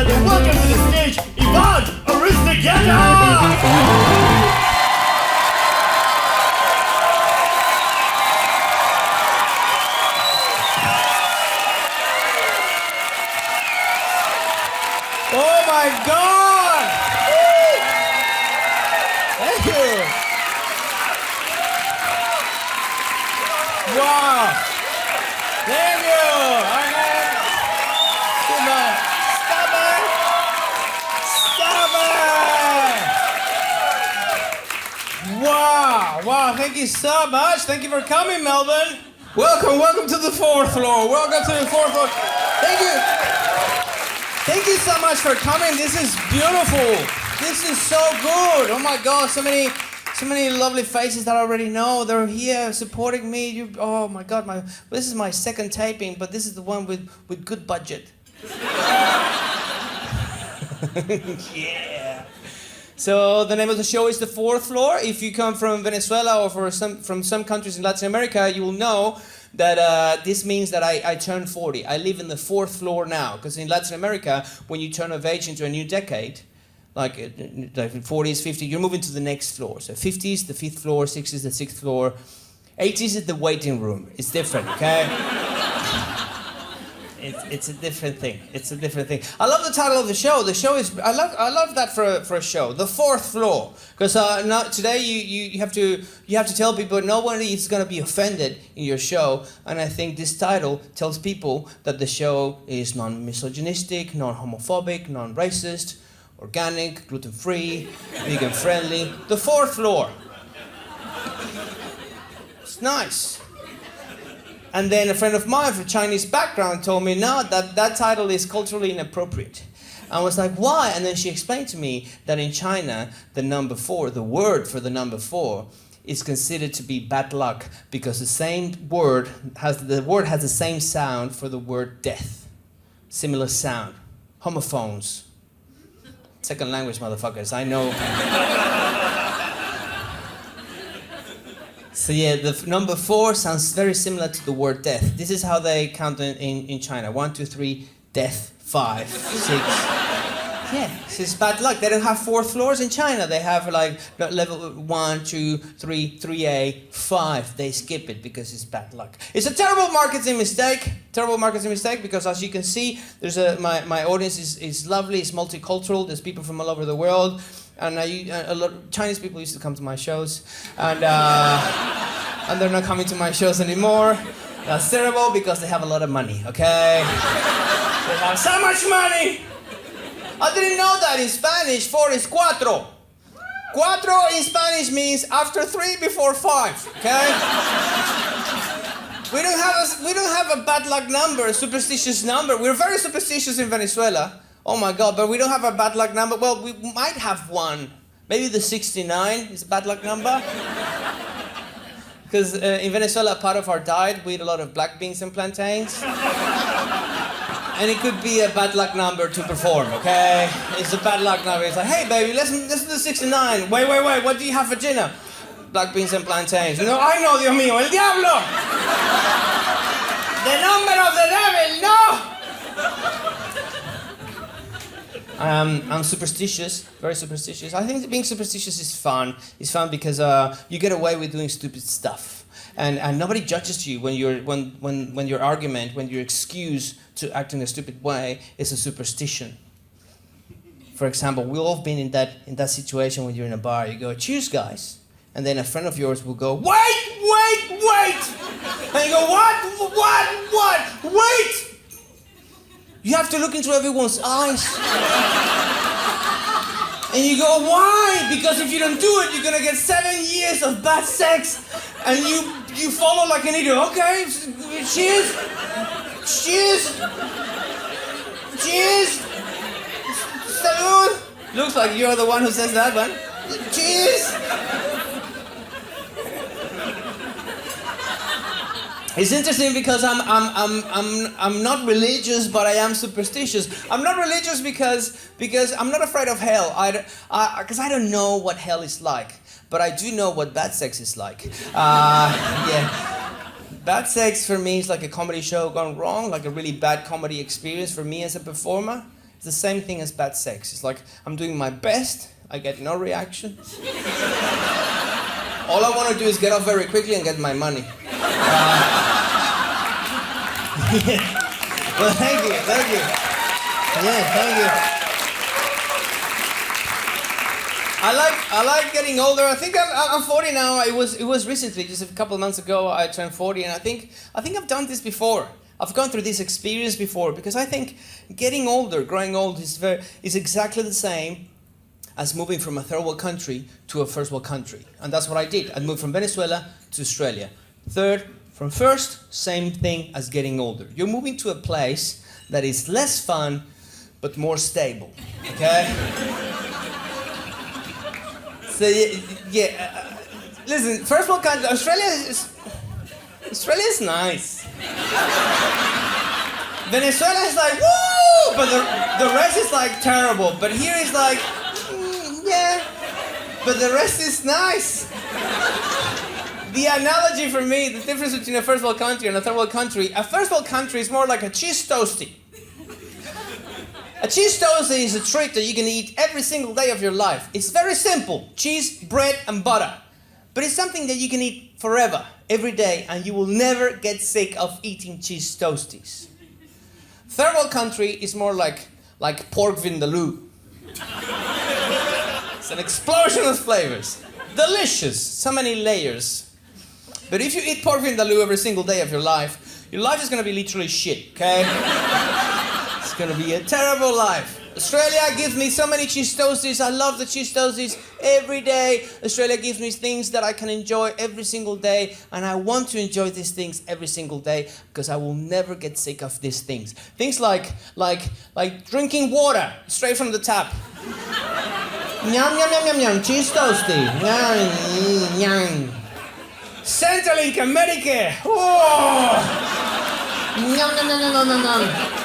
together, welcome to the stage, Aristeguieta! Oh my God! Woo! Thank you. Wow! Thank you. Okay. Come on. Stop it! Stop it! Wow! Wow! Thank you so much. Thank you for coming, Melbourne. Welcome to the fourth floor. Welcome to the fourth floor. Thank you. Thank you so much for coming. This is beautiful. This is so good. Oh my God, so many lovely faces that I already know. They're here supporting me. Oh my God, this is my second taping, but this is the one with good budget. Yeah. So the name of the show is The Fourth Floor. If you come from Venezuela or from some countries in Latin America, you will know that this means that I turned 40. I live in the fourth floor now, because in Latin America, when you turn of age into a new decade, like 40s, 50s, you're moving to the next floor. So 50s, the fifth floor, 60s, the sixth floor, 80s is the waiting room. It's different, okay? It's a different thing. It's a different thing. I love the title of the show. The show is I love that for a show. The fourth floor, because today you have to tell people nobody is going to be offended in your show, and I think this title tells people that the show is non-misogynistic, non-homophobic, non-racist, organic, gluten-free, vegan-friendly. The fourth floor. It's nice. And then a friend of mine from Chinese background told me, no, that title is culturally inappropriate. I was like, why? And then she explained to me that in China, the number 4, the word for the number 4, is considered to be bad luck because the word has the same sound for the word death. Similar sound. Homophones. Second language, motherfuckers. I know. So yeah, the number 4 sounds very similar to the word death. This is how they count in China. 1, 2, 3, death, 5, 6. Yeah, this is bad luck. They don't have 4 floors in China. They have like level 1, 2, 3, 3A, 5. They skip it because it's bad luck. It's a terrible marketing mistake. Terrible marketing mistake because as you can see, there's my audience is lovely. It's multicultural. There's people from all over the world. And a lot of Chinese people used to come to my shows, and they're not coming to my shows anymore. That's terrible because they have a lot of money, okay? They have so much money! I didn't know that in Spanish, 4 is cuatro. Cuatro in Spanish means after 3, before 5, okay? We don't have a bad luck number, a superstitious number. We're very superstitious in Venezuela. Oh my God, but we don't have a bad luck number. Well, we might have one. Maybe the 69 is a bad luck number. Because in Venezuela, part of our diet, we eat a lot of black beans and plantains. And it could be a bad luck number to perform, okay? It's a bad luck number. It's like, hey baby, let's do the 69. Wait, what do you have for dinner? Black beans and plantains. No, I know, Dios mío, el diablo! The number of the devil, no! I'm superstitious, very superstitious. I think being superstitious is fun. It's fun because you get away with doing stupid stuff, and nobody judges you when your argument, when your excuse to act in a stupid way is a superstition. For example, we've all been in that situation when you're in a bar. You go, cheers, guys, and then a friend of yours will go, wait, and you go, what, wait. You have to look into everyone's eyes. And you go, why? Because if you don't do it, you're gonna get 7 years of bad sex. And you follow like an idiot. Okay, cheers. Salud. Looks like you're the one who says that one. Cheers. It's interesting because I'm not religious, but I am superstitious. I'm not religious because I'm not afraid of hell. Because I don't know what hell is like, but I do know what bad sex is like. Yeah, bad sex for me is like a comedy show gone wrong, like a really bad comedy experience for me as a performer. It's the same thing as bad sex. It's like I'm doing my best, I get no reaction. All I want to do is get off very quickly and get my money. Well, thank you. Yeah, thank you. I like getting older. I think I'm 40 now. It was recently, just a couple of months ago, I turned 40, and I think I've done this before. I've gone through this experience before because I think getting older, growing old is exactly the same as moving from a third world country to a first world country. And that's what I did. I moved from Venezuela to Australia. Third, from first, same thing as getting older. You're moving to a place that is less fun, but more stable, okay? So, listen, first world country, Australia is nice. Venezuela is like, woo! But the rest is like terrible. But here is like, yeah. But the rest is nice. The analogy for me, the difference between a first world country and a third world country, a first world country is more like a cheese toastie. A cheese toastie is a treat that you can eat every single day of your life. It's very simple. Cheese, bread, and butter. But it's something that you can eat forever, every day, and you will never get sick of eating cheese toasties. Third world country is more like pork vindaloo. It's an explosion of flavors. Delicious. So many layers. But if you eat pork vindaloo every single day of your life is going to be literally shit, okay? It's going to be a terrible life. Australia gives me so many cheese toasties. I love the cheese toasties every day. Australia gives me things that I can enjoy every single day. And I want to enjoy these things every single day because I will never get sick of these things. Things like drinking water straight from the tap. Nyam, nyam, nyam, nyam, nyam. Cheese toasty. Nyam, nyam. Centrelink and Medicare. Oh. Nyam, nyam, nyam, nyam, nyam, nyam.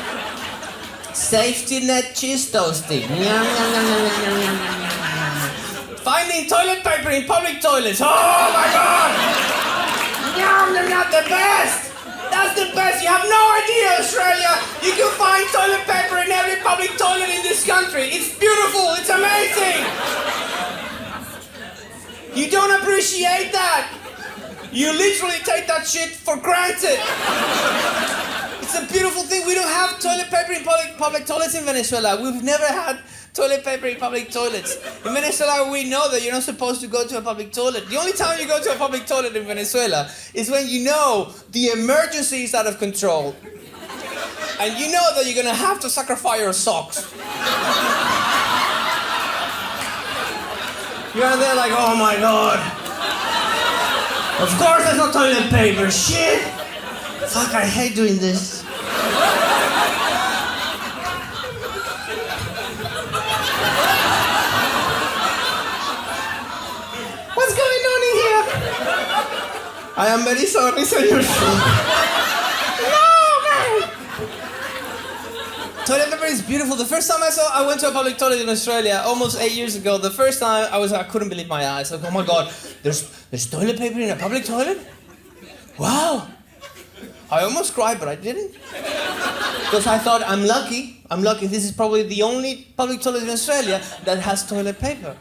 Safety net cheese toasty. Nyam, nyam, nyam, nyam, nyam, nyam, nyam. Finding toilet paper in public toilets. Oh my God! Nyam, nyam, nyam, the best! That's the best. You have no idea, Australia. You can find toilet paper in every public toilet in this country. It's beautiful. It's amazing. You don't appreciate that. You literally take that shit for granted. It's a beautiful thing. We don't have toilet paper in public toilets in Venezuela. We've never had toilet paper in public toilets. In Venezuela, we know that you're not supposed to go to a public toilet. The only time you go to a public toilet in Venezuela is when you know the emergency is out of control. And you know that you're going to have to sacrifice your socks. You're there like, oh my God. Of course there's no toilet paper. Shit. Fuck, I hate doing this. What's going on in here? I am very sorry, Senor. No, man! Toilet paper is beautiful. The first time I went to a public toilet in Australia, almost 8 years ago, the first time I couldn't believe my eyes. Like, oh my God, there's toilet paper in a public toilet? Wow. I almost cried, but I didn't. Because I thought, I'm lucky. This is probably the only public toilet in Australia that has toilet paper.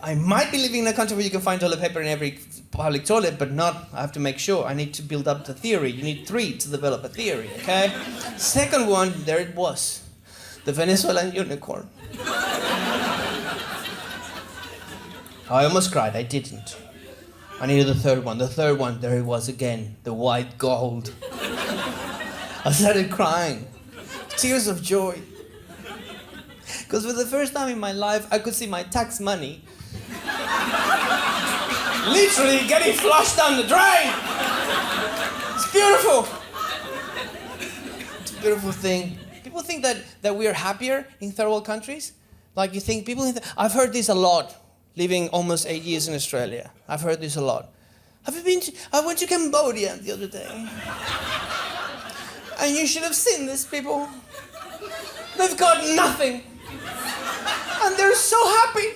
I might be living in a country where you can find toilet paper in every public toilet, but not, I have to make sure. I need to build up the theory. You need 3 to develop a theory, okay? Second one, there it was. The Venezuelan unicorn. I almost cried, I didn't. I needed the third one. The third one, there it was again, the white gold. I started crying, tears of joy. Because for the first time in my life, I could see my tax money literally getting flushed down the drain. It's beautiful. It's a beautiful thing. People think that we are happier in third world countries. Like you think, I've heard this a lot. Living almost 8 years in Australia. I've heard this a lot. Have you been I went to Cambodia the other day. And you should have seen these people. They've got nothing. And they're so happy.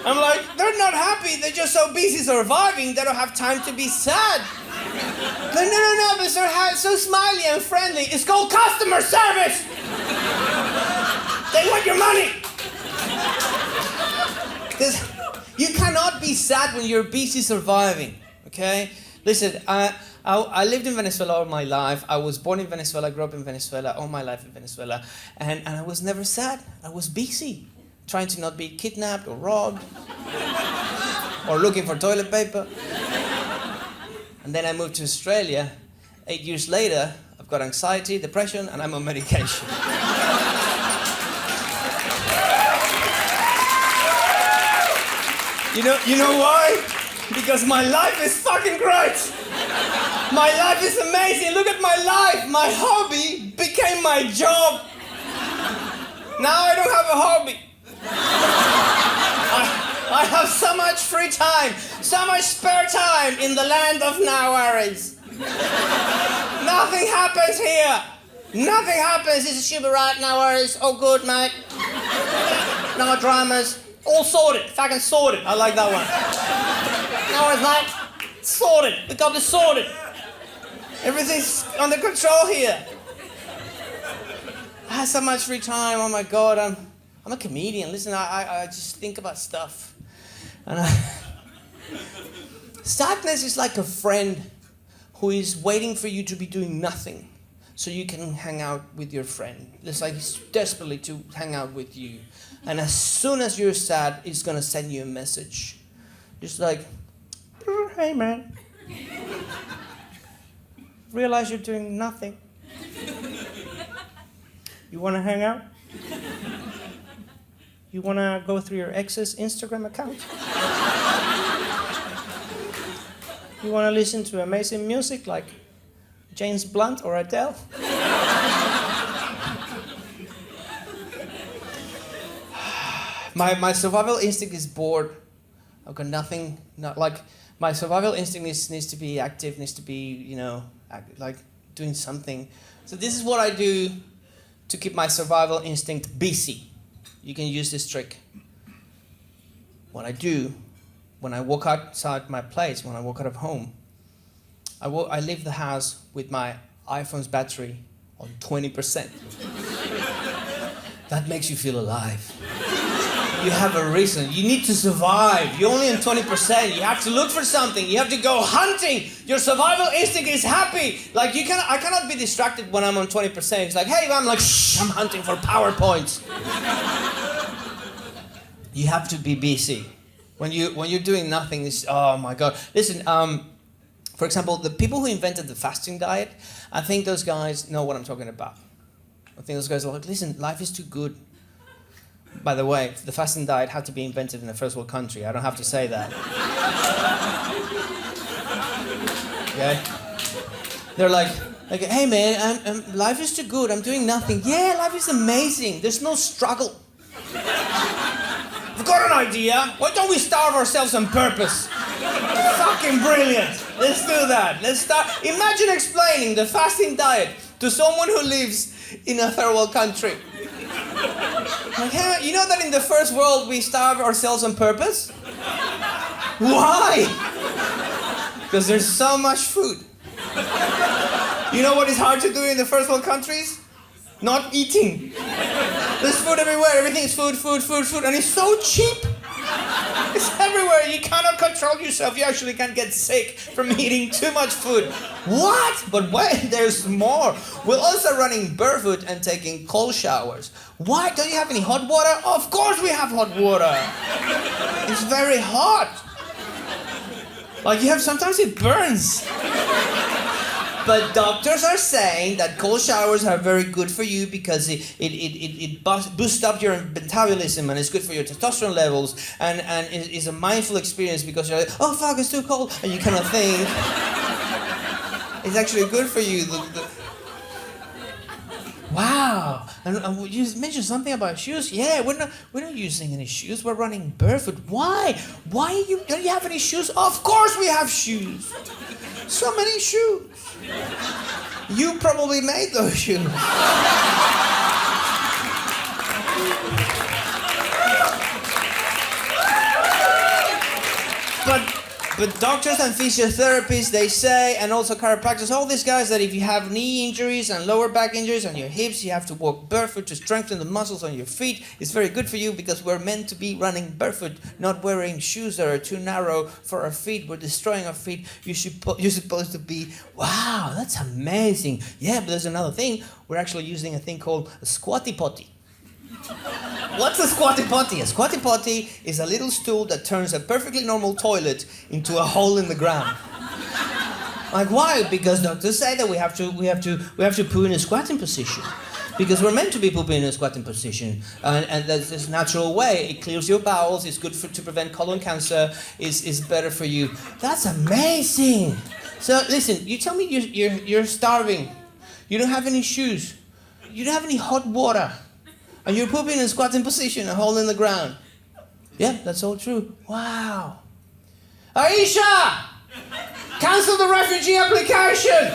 I'm like, they're not happy. They're just so busy surviving. They don't have time to be sad. Like, no, but they're so smiley and friendly. It's called customer service. They want your money. You cannot be sad when you're busy surviving, okay? Listen, I lived in Venezuela all my life. I was born in Venezuela, grew up in Venezuela, all my life in Venezuela. And I was never sad. I was busy, trying to not be kidnapped or robbed or looking for toilet paper. And then I moved to Australia. 8 years later, I've got anxiety, depression, and I'm on medication. You know why? Because my life is fucking great. My life is amazing. Look at my life. My hobby became my job. Now I don't have a hobby. I have so much free time, so much spare time in the land of now-aries. Nothing happens here. Nothing happens. It's a super right now-aries. Oh, good, mate. No dramas. All sorted. Fucking sorted. I like that one. No, mate. Sorted. We got this sorted. Everything's under control here. I have so much free time. Oh my God. I'm a comedian. Listen, I just think about stuff. And sadness is like a friend who is waiting for you to be doing nothing so you can hang out with your friend. It's like he's desperately to hang out with you. And as soon as you're sad, it's gonna send you a message. Just like, hey man, realize you're doing nothing. You wanna hang out? You wanna go through your ex's Instagram account? You wanna listen to amazing music like James Blunt or Adele? My survival instinct is bored. I've got nothing, my survival instinct needs to be active, needs to be, like doing something. So this is what I do to keep my survival instinct busy. You can use this trick. What I do, when I walk outside my place, when I walk out of home, I leave the house with my iPhone's battery on 20%. That makes you feel alive. You have a reason. You need to survive. You're only on 20%. You have to look for something. You have to go hunting. Your survival instinct is happy. Like I cannot be distracted when I'm on 20%. It's like, hey, I'm like, shh, I'm hunting for PowerPoints. You have to be busy. When you're doing nothing, it's, oh my God. Listen, for example, the people who invented the fasting diet, I think those guys know what I'm talking about. I think those guys are like, listen, life is too good. By the way, the fasting diet had to be invented in a first world country. I don't have to say that. Okay? They're like, hey man, life is too good. I'm doing nothing. Yeah, life is amazing. There's no struggle. We've got an idea. Why don't we starve ourselves on purpose? Fucking brilliant. Let's do that. Let's start. Imagine explaining the fasting diet to someone who lives in a third world country. Like, hey, you know that in the first world we starve ourselves on purpose? Why? Because there's so much food. You know what is hard to do in the first world countries? Not eating. There's food everywhere. Everything is food, and it's so cheap. It's everywhere. You cannot control yourself. You actually can get sick from eating too much food. What? But wait, there's more. We're also running barefoot and taking cold showers. Why? Don't you have any hot water? Of course we have hot water. It's very hot. Like sometimes it burns. But doctors are saying that cold showers are very good for you because it boosts up your metabolism and it's good for your testosterone levels and it's a mindful experience because you're like, oh fuck, it's too cold, and you kind of think it's actually good for you. Wow, and you mentioned something about shoes. Yeah, we're not using any shoes. We're running barefoot. Why? Don't you have any shoes? Of course we have shoes. So many shoes. You probably made those shoes. But doctors and physiotherapists, they say, and also chiropractors, all these guys, that if you have knee injuries and lower back injuries on your hips, you have to walk barefoot to strengthen the muscles on your feet. It's very good for you because we're meant to be running barefoot, not wearing shoes that are too narrow for our feet. We're destroying our feet. You're supposed to be, wow, that's amazing. Yeah, but there's another thing. We're actually using a thing called a squatty potty. What's a squatty potty? A squatty potty is a little stool that turns a perfectly normal toilet into a hole in the ground. Like, why? Because doctors say that we have to poo in a squatting position. Because we're meant to be pooping in a squatting position. And that's this natural way. It clears your bowels, it's good to prevent colon cancer, is better for you. That's amazing. So listen, you tell me you're starving. You don't have any shoes. You don't have any hot water. And you're pooping in a squatting position, a hole in the ground. Yeah, that's all true. Wow. Aisha! Cancel the refugee application!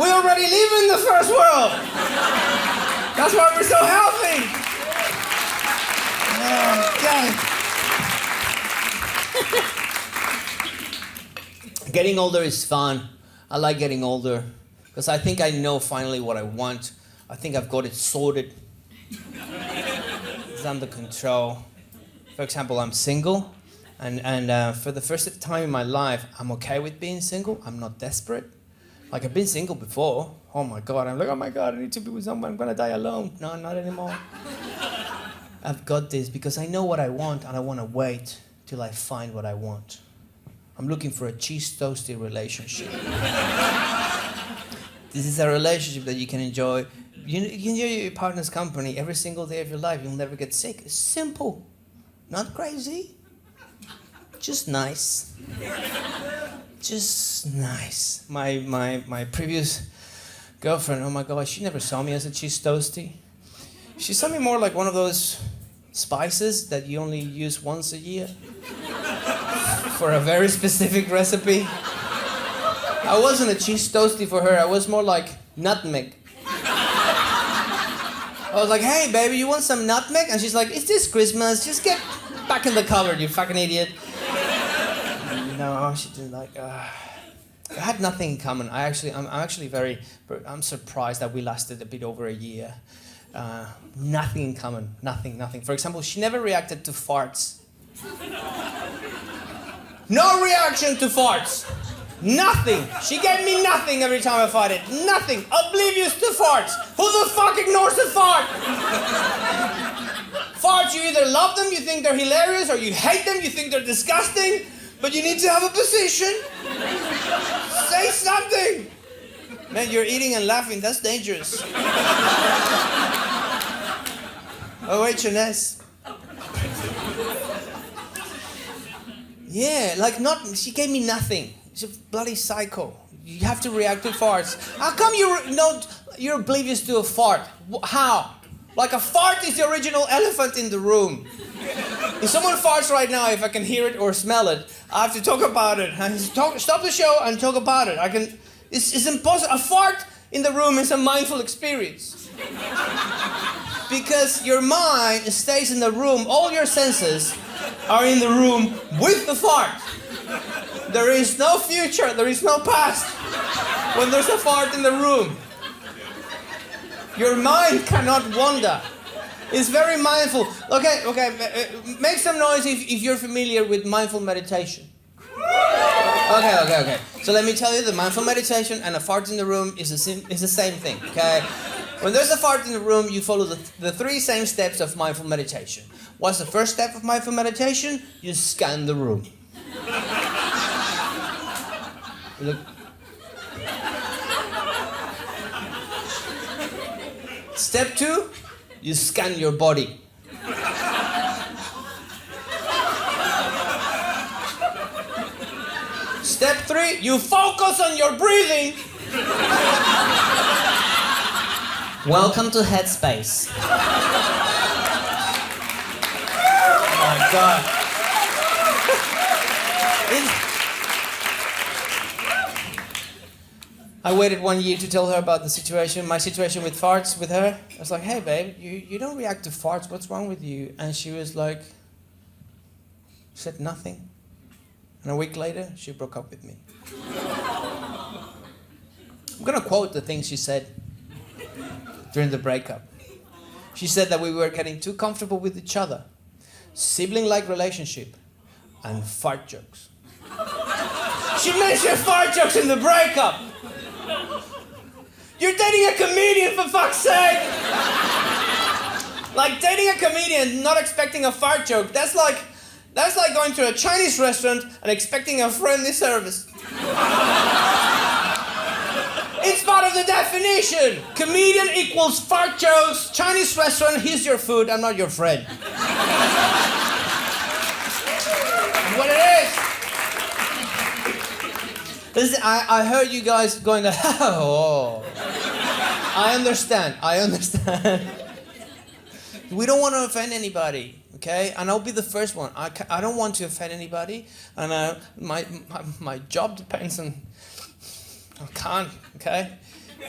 We already live in the first world! That's why we're so healthy! Oh, God. Getting older is fun. I like getting older. Because I think I know finally what I want. I think I've got it sorted. It's under control. For example, I'm single, and for the first time in my life, I'm okay with being single. I'm not desperate. Like, I've been single before. Oh my God, I'm like, oh my God, I need to be with someone. I'm gonna die alone. No, not anymore. I've got this because I know what I want, and I want to wait till I find what I want. I'm looking for a cheese toasty relationship. This is a relationship that you can enjoy. You enjoy your partner's company every single day of your life. You'll never get sick. It's simple. Not crazy. Just nice. Just nice. My previous girlfriend, oh my God, she never saw me as a cheese toasty. She saw me more like one of those spices that you only use once a year for a very specific recipe. I wasn't a cheese toasty for her. I was more like nutmeg. I was like, hey, baby, you want some nutmeg? And she's like, it's this Christmas. Just get back in the cupboard, you fucking idiot. No, she didn't like... I had nothing in common. I'm surprised that we lasted a bit over a year. Nothing in common. Nothing. For example, she never reacted to farts. No reaction to farts. Nothing. She gave me nothing every time I farted. Nothing. Oblivious to farts. Who the fuck ignores a fart? Farts, you either love them, you think they're hilarious, or you hate them, you think they're disgusting, but you need to have a position. Say something. Man, you're eating and laughing. That's dangerous. OH&S. Yeah, like she gave me nothing. She's a bloody psycho. You have to react to farts. How come you're oblivious to a fart? How? Like, a fart is the original elephant in the room. If someone farts right now, if I can hear it or smell it, I have to talk about it. Stop the show and talk about it. It's impossible. A fart in the room is a mindful experience. Because your mind stays in the room. All your senses are in the room with the fart. There is no future, there is no past when there's a fart in the room. Your mind cannot wander. It's very mindful. Okay, make some noise if you're familiar with mindful meditation. Okay. So let me tell you, the mindful meditation and a fart in the room is the same thing, okay? When there's a fart in the room, you follow the three same steps of mindful meditation. What's the first step of mindful meditation? You scan the room. Look. Step 2, you scan your body. Step 3, you focus on your breathing. Welcome to Headspace. Oh my God. I waited 1 year to tell her about my situation with farts with her. I was like, hey babe, you don't react to farts, what's wrong with you? And she was like, said nothing. And a week later, she broke up with me. I'm gonna quote the things she said during the breakup. She said that we were getting too comfortable with each other, sibling-like relationship, and fart jokes. She mentioned fart jokes in the breakup. You're dating a comedian, for fuck's sake! Like, dating a comedian, not expecting a fart joke, that's like going to a Chinese restaurant and expecting a friendly service. It's part of the definition. Comedian equals fart jokes. Chinese restaurant, here's your food, I'm not your friend. What it is. Listen, I heard you guys going, oh. I understand. We don't want to offend anybody, okay? And I'll be the first one. I don't want to offend anybody, and my job depends on. I can't, okay?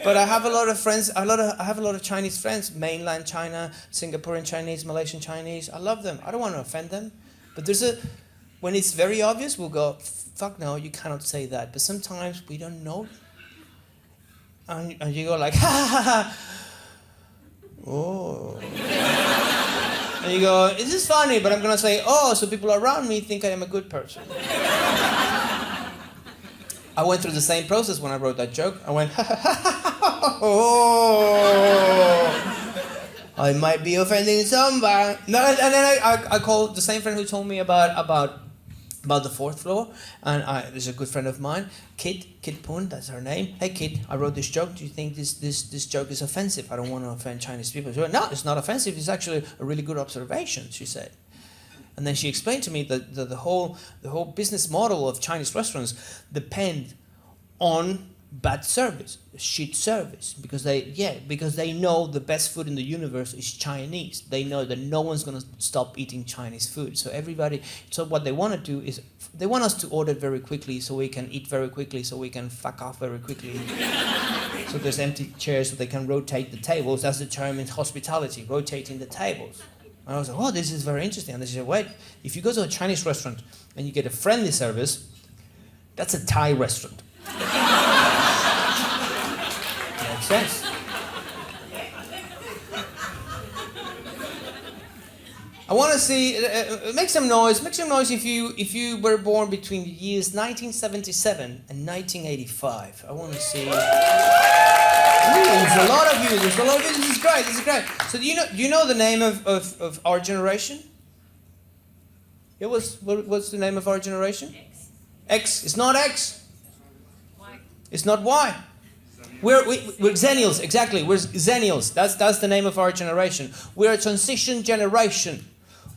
But I have a lot of friends. I have a lot of Chinese friends, mainland China, Singaporean Chinese, Malaysian Chinese. I love them. I don't want to offend them, but when it's very obvious, we'll go, fuck no, you cannot say that. But sometimes we don't know, and you go like, ha ha ha. Oh. And you go, this is funny, but I'm going to say, oh, so people around me think I am a good person. I went through the same process when I wrote that joke. I went, oh, I might be offending somebody. No, and then I called the same friend who told me about the fourth floor, and there's a good friend of mine, Kit Poon, that's her name. Hey Kit, I wrote this joke. Do you think this joke is offensive? I don't want to offend Chinese people. She went, no, it's not offensive. It's actually a really good observation, she said. And then she explained to me that the whole business model of Chinese restaurants depend on bad service, shit service, because they know the best food in the universe is Chinese. They know that no one's gonna stop eating Chinese food. So what they want to do is they want us to order very quickly so we can eat very quickly, so we can fuck off very quickly. So there's empty chairs so they can rotate the tables. That's the term in hospitality, rotating the tables. And I was like, oh, this is very interesting. And they said, wait, if you go to a Chinese restaurant and you get a friendly service, that's a Thai restaurant. Makes sense. I want to see, make some noise if you were born between the years 1977 and 1985. I want to see. There's a lot of you. This is great. So do you know the name of our generation? Yeah, what's the name of our generation? X. It's not X. Y. It's not Y. We're Xennials, exactly. We're Xennials. That's the name of our generation. We're a transition generation.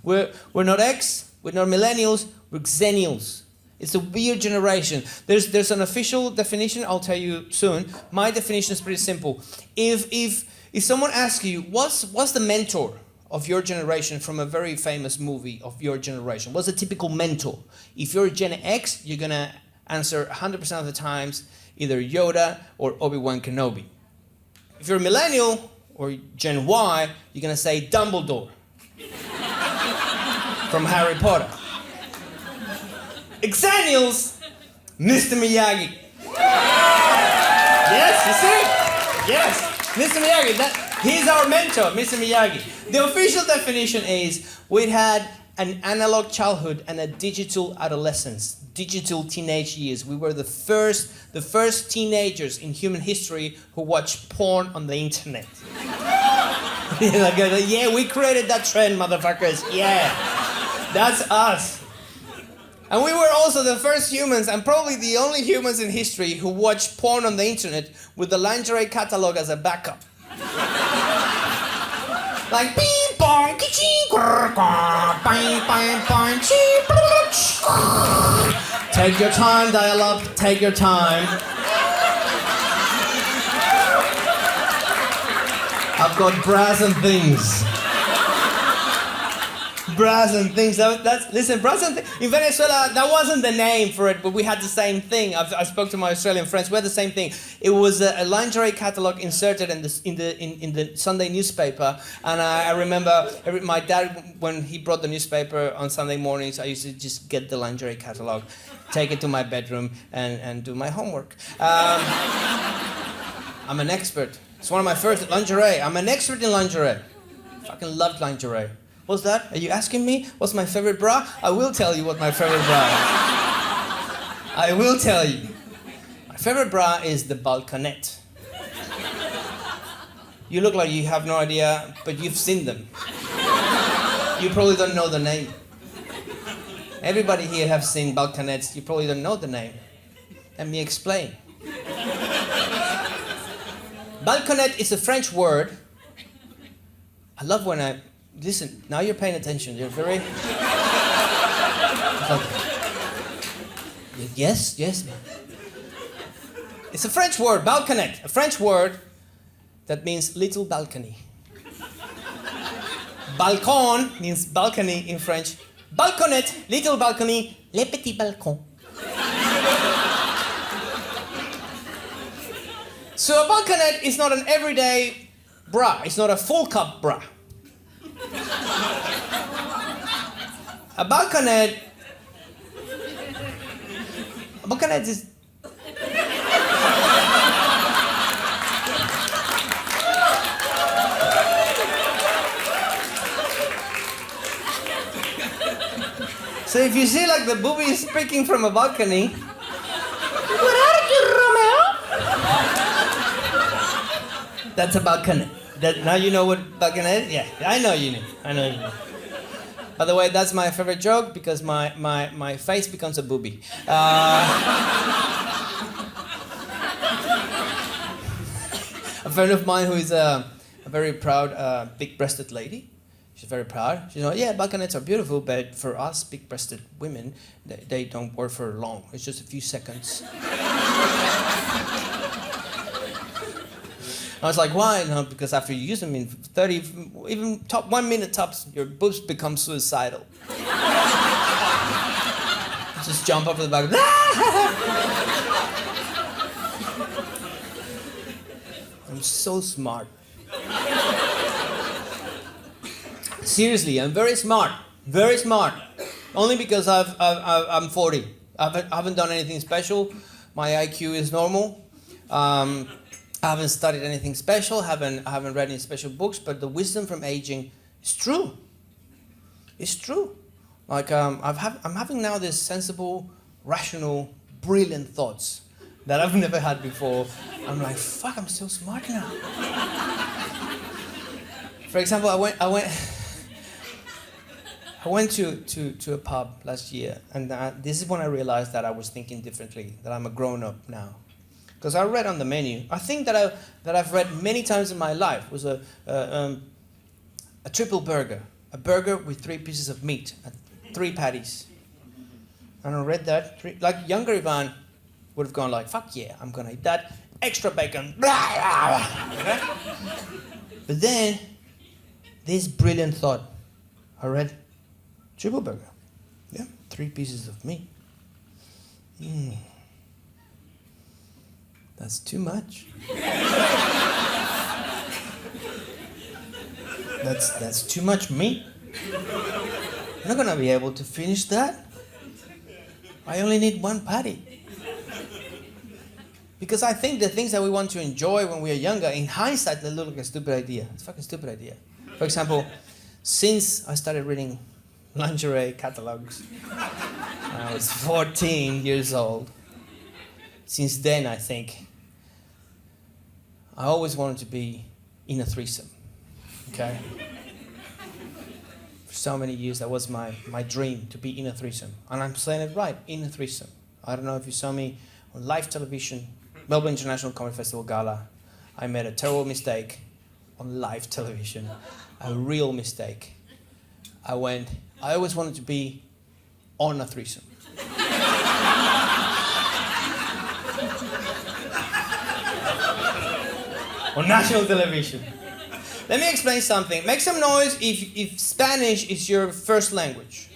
We're not X. We're not millennials. We're Xennials. It's a weird generation. There's an official definition. I'll tell you soon. My definition is pretty simple. If someone asks you what's the mentor of your generation from a very famous movie of your generation, what's a typical mentor? If you're Gen X, you're gonna answer 100% of the times either Yoda or Obi-Wan Kenobi. If you're a millennial or Gen Y, you're gonna say Dumbledore from Harry Potter. Xennials, Mr. Miyagi. Yes, you see? Yes, Mr. Miyagi. He's our mentor, Mr. Miyagi. The official definition is we had an analog childhood and a digital adolescence, digital teenage years. We were the first teenagers in human history who watched porn on the internet. Yeah, we created that trend, motherfuckers. Yeah, that's us. And we were also the first humans, and probably the only humans in history who watched porn on the internet with the lingerie catalog as a backup. Like ping pong, ka-ching, bang bang bang, take your time, dial-up, take your time. I've got brass and things. bras and things. Listen, bras and in Venezuela, that wasn't the name for it, but we had the same thing. I spoke to my Australian friends. We had the same thing. It was a lingerie catalog inserted in the Sunday newspaper, and I remember my dad, when he brought the newspaper on Sunday mornings, I used to just get the lingerie catalog, take it to my bedroom, and do my homework. I'm an expert. It's one of my first lingerie. I'm an expert in lingerie. Fucking loved lingerie. What's that? Are you asking me what's my favorite bra? I will tell you what my favorite bra is. I will tell you. My favorite bra is the balconette. You look like you have no idea, but you've seen them. You probably don't know the name. Everybody here have seen balconettes. You probably don't know the name. Let me explain. Balconette is a French word. I love when listen, now you're paying attention. You're very... Yes. It's a French word, balconette. A French word that means little balcony. Balcon means balcony in French. Balconette, little balcony, le petit balcon. So a balconette is not an everyday bra. It's not a full cup bra. A balconette is... So if you see like the booby is speaking from a balcony, what are you, Romeo? That's a balconette. Now you know what balconette is? Yeah, I know you know. By the way, that's my favorite joke because my face becomes a booby. A friend of mine who is a very proud, big-breasted lady. She's very proud. She's like, yeah, balconettes are beautiful, but for us big-breasted women, they don't work for long. It's just a few seconds. I was like, why? No, because after you use them in 30, even 1 minute tops, your boobs become suicidal. Just jump up to the back. I'm so smart. Seriously, I'm very smart. Very smart. Only because I'm 40. I haven't done anything special. My IQ is normal. I haven't studied anything special. I haven't read any special books. But the wisdom from aging is true. It's true. Like I'm having now this sensible, rational, brilliant thoughts that I've never had before. I'm like, fuck, I'm so smart now. For example, I went to a pub last year, and this is when I realized that I was thinking differently, that I'm a grown-up now. Because I read on the menu, I think that I've read many times in my life, was a triple burger. A burger with 3 pieces of meat, 3 patties. And I read that, like younger Ivan would have gone like, fuck yeah, I'm gonna eat that, extra bacon. Okay? But then, this brilliant thought, I read, triple burger. Yeah, 3 pieces of meat. That's too much. That's too much meat. I'm not gonna be able to finish that. I only need 1 patty. Because I think the things that we want to enjoy when we are younger, in hindsight, they look like a stupid idea. It's a fucking stupid idea. For example, since I started reading lingerie catalogs when I was 14 years old, since then I think I always wanted to be in a threesome. Okay? For so many years that was my dream, to be in a threesome. And I'm saying it right, in a threesome. I don't know if you saw me on live television, Melbourne International Comedy Festival Gala. I made a terrible mistake on live television. A real mistake. I always wanted to be on a threesome. On national television. Let me explain something. Make some noise if Spanish is your first language.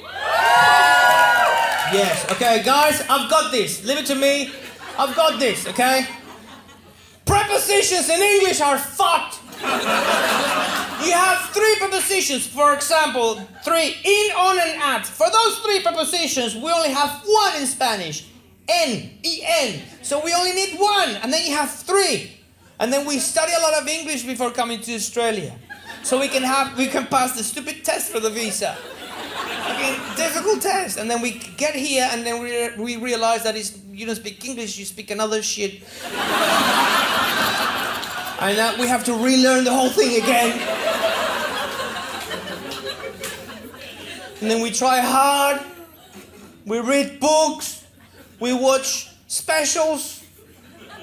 Yes, okay, guys, I've got this. Leave it to me. I've got this, okay? Prepositions in English are fucked. You have 3 prepositions, for example, 3, in, on, and at. For those 3 prepositions, we only have 1 in Spanish. En, en. So we only need 1, and then you have 3. And then we study a lot of English before coming to Australia. So we can pass the stupid test for the visa. Okay, difficult test. And then we get here, and then we realize that you don't speak English, you speak another shit. And now we have to relearn the whole thing again. And then we try hard. We read books. We watch specials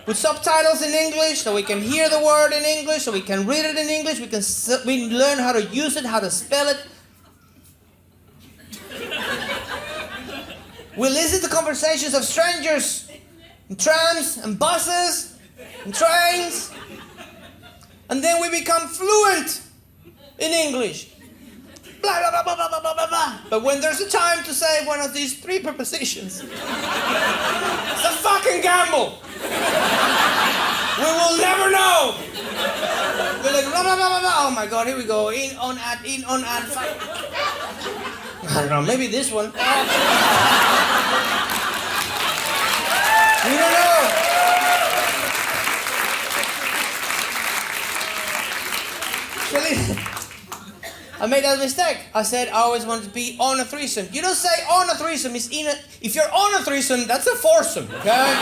with subtitles in English so we can hear the word in English, so we can read it in English, we learn how to use it, how to spell it. We listen to conversations of strangers in trams and buses and trains. And then we become fluent in English. Blah, blah, blah, blah, blah, blah, blah, blah. But when there's a time to say one of these 3 prepositions, it's a fucking gamble. We will never know. We're like, blah, blah, blah, blah, blah. Oh my God, here we go. In, on, at, fuck. I don't know, maybe this one. You don't know. I made that mistake. I said I always wanted to be on a threesome. You don't say on a threesome, it's in a... If you're on a threesome, that's a foursome, okay?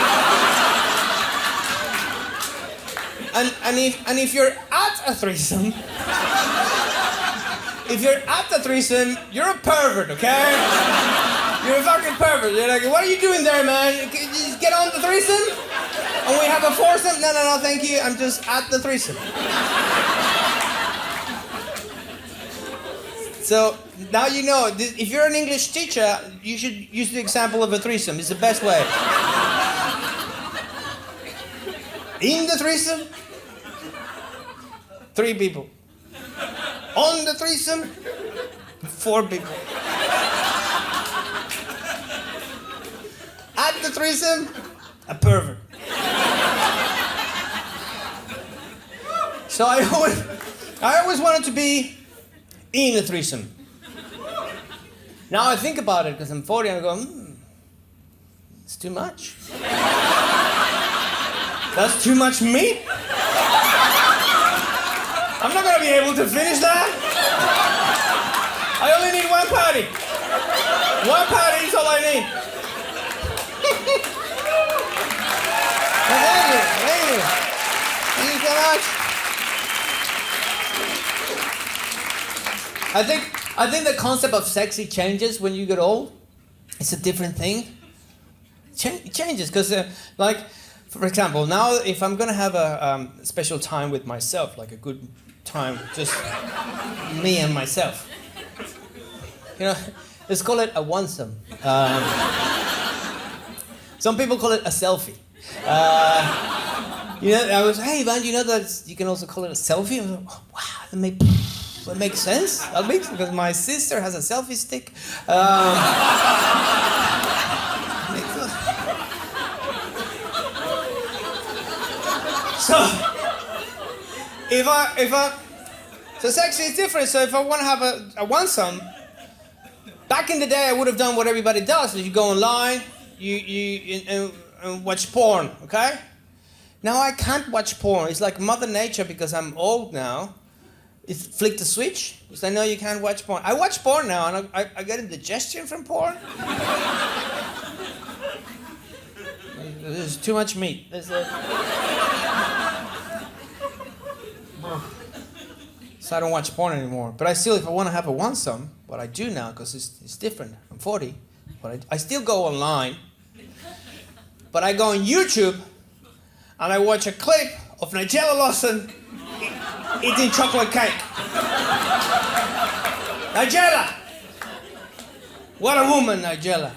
and if you're at a threesome... If you're at the threesome, you're a pervert, okay? You're a fucking pervert. You're like, what are you doing there, man? Can you just get on the threesome? And we have a foursome? No, thank you. I'm just at the threesome. So now you know, if you're an English teacher, you should use the example of a threesome. It's the best way. In the threesome, 3 people. On the threesome, 4 people. At the threesome, a pervert. So I always wanted to be in a threesome. Now I think about it because I'm 40 and I go, it's too much. That's too much meat. I'm not gonna be able to finish that. I only need 1 patty. 1 patty is all I need. Thank you. Thank you so much. I think the concept of sexy changes when you get old. It's a different thing. It changes because, like, for example, now if I'm gonna have a special time with myself, like a good time, just me and myself. You know, let's call it a onesome. Some people call it a selfie. You know, I was, hey man, you know that you can also call it a selfie? I was like, oh, wow, that makes sense. That makes because my sister has a selfie stick. So so sexy is different. So if I want to have a onesome, back in the day I would have done what everybody does. You go online, you watch porn, okay? Now I can't watch porn. It's like Mother Nature because I'm old now. It flicked the switch. Because I know you can't watch porn. I watch porn now and I get indigestion from porn. There's too much meat. So I don't watch porn anymore. But I still, if I want to have a onesome, what I do now, because it's different. I'm 40. But I still go online. But I go on YouTube and I watch a clip of Nigella Lawson eating chocolate cake. Nigella! What a woman, Nigella.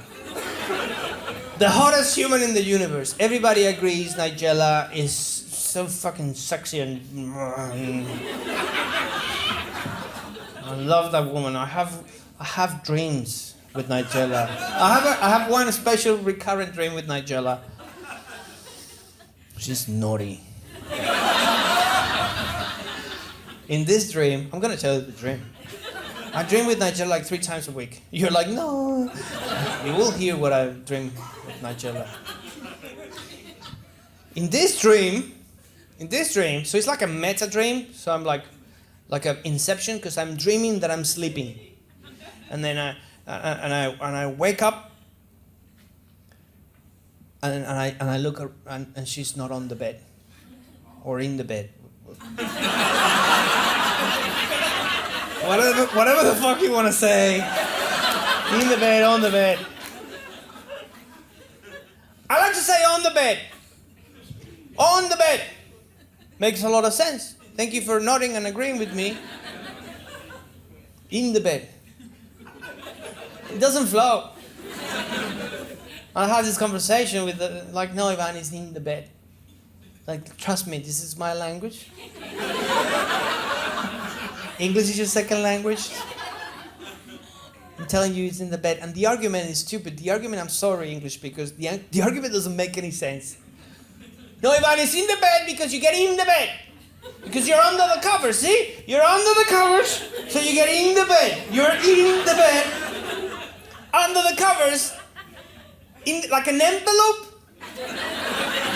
The hottest human in the universe. Everybody agrees Nigella is so fucking sexy and... I love that woman. I have dreams with Nigella. I have one special recurrent dream with Nigella. She's naughty. In this dream, I'm gonna tell you the dream. I dream with Nigella like 3 times a week. You're like, no. You will hear what I dream with Nigella. In this dream, so it's like a meta dream. So I'm like an inception, because I'm dreaming that I'm sleeping, and then I wake up, and I look and she's not on the bed, or in the bed. Whatever the fuck you want to say. In the bed, on the bed. I like to say on the bed. On the bed. Makes a lot of sense. Thank you for nodding and agreeing with me. In the bed. It doesn't flow. I had this conversation with no, Ivan is in the bed. Like, trust me, this is my language. English is your second language. I'm telling you, it's in the bed. And the argument is stupid. The argument, I'm sorry, English speakers, the argument doesn't make any sense. No, Ivan, it's in the bed because you get in the bed. Because you're under the covers, see? You're under the covers, so you get in the bed. You're in the bed, under the covers, like an envelope.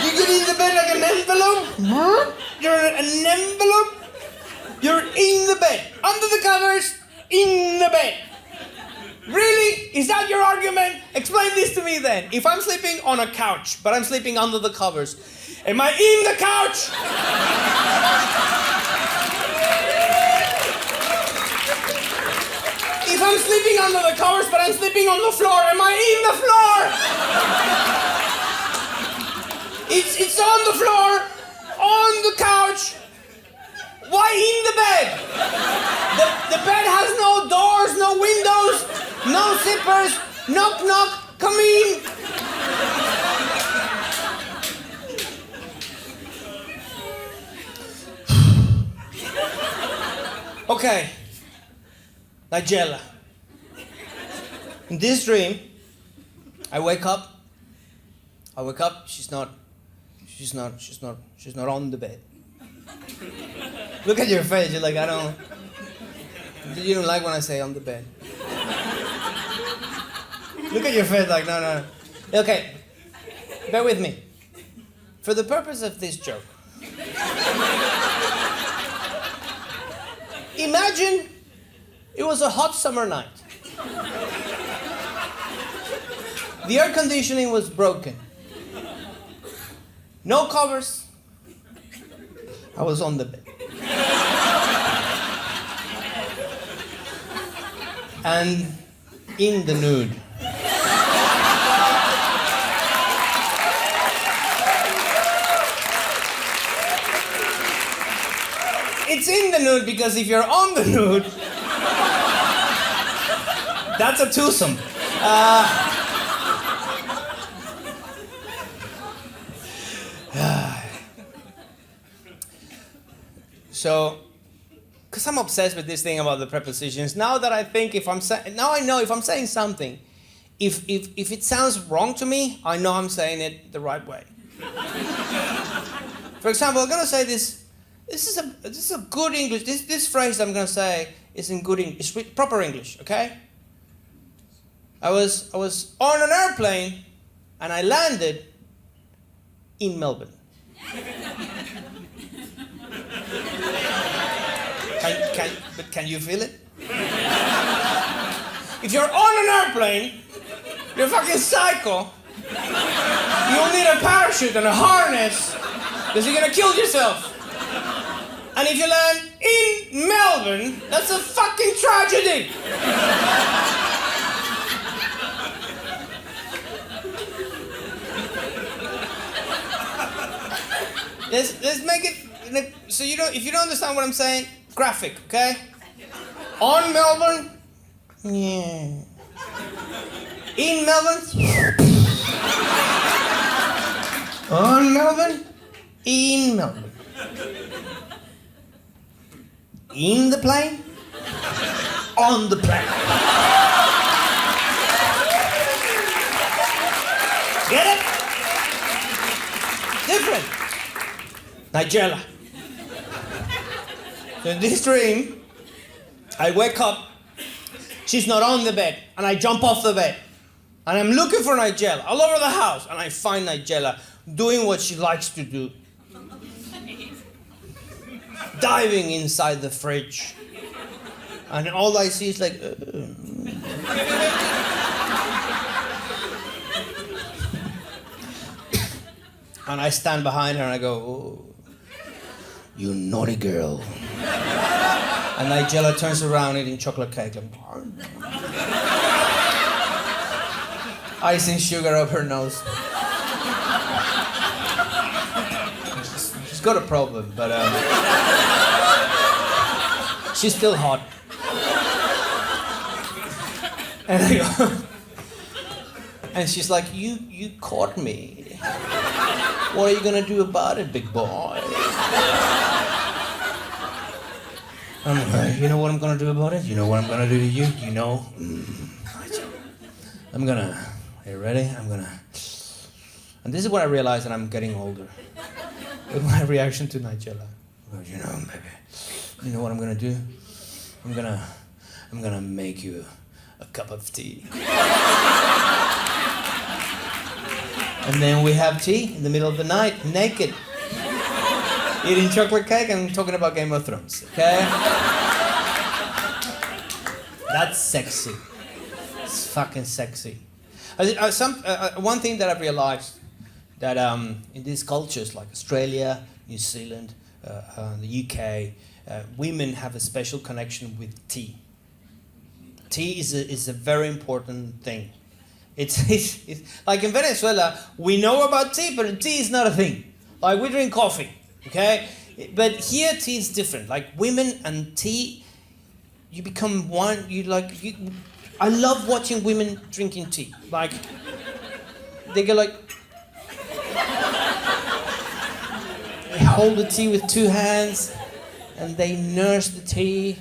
You get in the bed like an envelope. You're an envelope. You're in the bed, under the covers, in the bed. Really? Is that your argument? Explain this to me then. If I'm sleeping on a couch, but I'm sleeping under the covers, am I in the couch? If I'm sleeping under the covers, but I'm sleeping on the floor, am I in the floor? It's on the floor, on the couch. Why in the bed? The bed has no doors, no windows, no zippers. Knock, knock, come in. Okay, Nigella. In this dream, I wake up, she's not on the bed. Look at your face, you're like, you don't like when I say on the bed. Look at your face like, no. Okay, bear with me. For the purpose of this joke, imagine it was a hot summer night. The air conditioning was broken. No covers. I was on the bed. And in the nude. It's in the nude because if you're on the nude, that's a twosome. So, because I'm obsessed with this thing about the prepositions, now that I think now I know if I'm saying something, if it sounds wrong to me, I know I'm saying it the right way. For example, I'm gonna say this. This is a good English. This phrase I'm gonna say is in good English, proper English. Okay. I was on an airplane, and I landed in Melbourne. Can you feel it? If you're on an airplane, you're fucking psycho. You'll need a parachute and a harness because you're gonna kill yourself. And if you land in Melbourne, that's a fucking tragedy. Let's make it so if you don't understand what I'm saying, graphic, okay? On Melbourne, yeah. In Melbourne, on Melbourne, in Melbourne. In the plane, on the plate. Get it? Different. Nigella. So in this dream, I wake up, she's not on the bed, and I jump off the bed. And I'm looking for Nigella all over the house, and I find Nigella doing what she likes to do. Diving inside the fridge. And all I see is like... And I stand behind her and I go, oh, you naughty girl. And Nigella turns around eating chocolate cake. Like, icing sugar up her nose. She's got a problem, but she's still hot. And I go, and she's like, you caught me. What are you gonna do about it, big boy? I'm like, you know what I'm gonna do about it? You know what I'm gonna do to you? You know? I'm gonna, are you ready? And this is when I realized that I'm getting older. With my reaction to Nigella. You know, baby, you know what I'm gonna do? I'm gonna make you a cup of tea. And then we have tea in the middle of the night, naked. Eating chocolate cake and talking about Game of Thrones, okay? That's sexy. It's fucking sexy. One thing that I've realized, that in these cultures like Australia, New Zealand, the UK, women have a special connection with tea. Tea is a very important thing. It's like in Venezuela, we know about tea, but tea is not a thing. Like we drink coffee, okay? But here tea is different. Like women and tea, you become one. I love watching women drinking tea. Like they go like, they hold the tea with two hands, and they nurse the tea.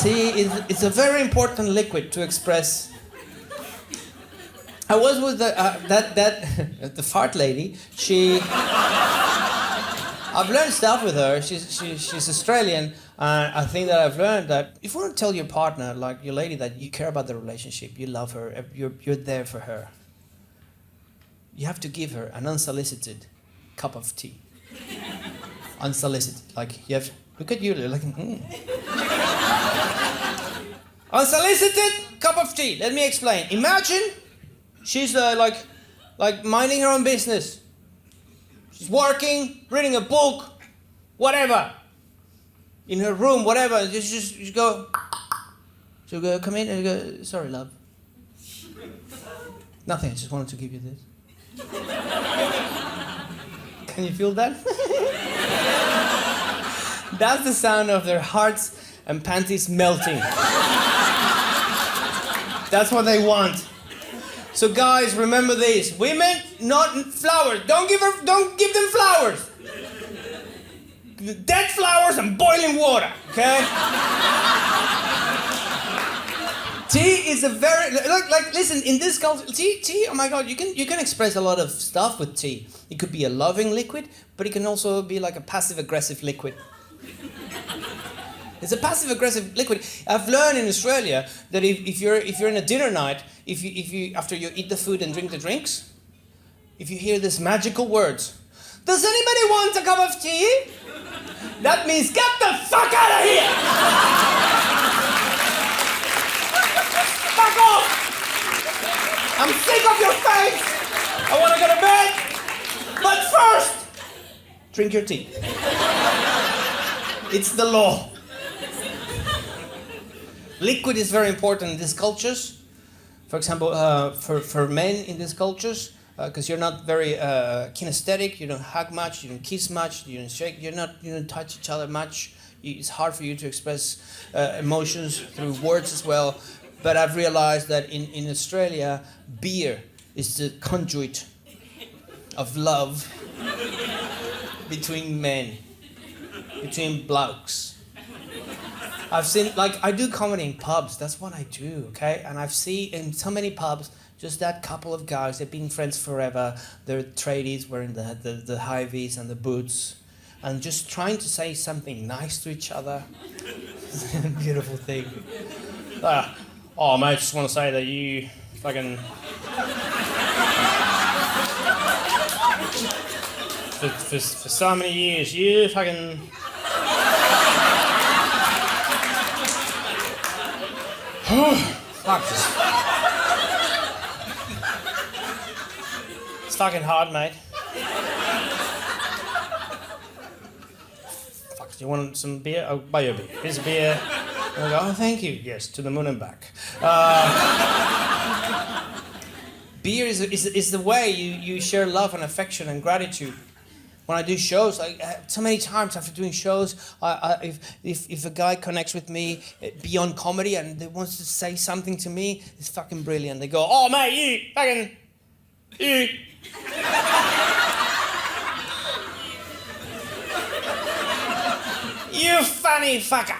Tea is a very important liquid to express. I was with the fart lady. I've learned stuff with her. She's Australian. I think that I've learned that if you want to tell your partner, like your lady, that you care about the relationship, you love her, you're there for her, you have to give her an unsolicited cup of tea. Unsolicited, like you have. Look at you, like. Unsolicited cup of tea. Let me explain. Imagine she's like minding her own business. She's working, reading a book, whatever. In her room, whatever. And just go. She'll go, come in and go, sorry, love. Nothing, I just wanted to give you this. Can you feel that? That's the sound of their hearts and panties melting. That's what they want. So guys, remember this. Women, not flowers. Don't give them flowers. Dead flowers and boiling water, okay? Tea is a very listen, in this culture, tea, oh my god, you can express a lot of stuff with tea. It could be a loving liquid, but it can also be like a passive-aggressive liquid. It's a passive-aggressive liquid. I've learned in Australia that if you're in a dinner night, if you after you eat the food and drink the drinks, if you hear these magical words, does anybody want a cup of tea? That means get the fuck out of here! Fuck off! I'm sick of your face! I want to go to bed! But first, drink your tea. It's the law. Liquid is very important in these cultures. For example, for men in these cultures, because you're not very kinesthetic, you don't hug much, you don't kiss much, you don't shake, you don't touch each other much. It's hard for you to express emotions through words as well. But I've realized that in Australia, beer is the conduit of love between men, between blokes. I've seen, like, I do comedy in pubs. That's what I do, okay? And I've seen in so many pubs, just that couple of guys, they've been friends forever. They're tradies wearing the high V's and the boots. And just trying to say something nice to each other. Beautiful thing. Oh, mate, I just want to say that you fucking... for so many years, you fucking... Fuck this. It's fucking hard, mate. Fuck, do you want some beer? I'll buy you a beer. Here's a beer. And I go, oh, thank you. Yes, to the moon and back. Beer is the way you share love and affection and gratitude. When I do shows, so many times after doing shows, if a guy connects with me beyond comedy and they wants to say something to me, it's fucking brilliant. They go, oh mate, you fucking, you. You funny fucker.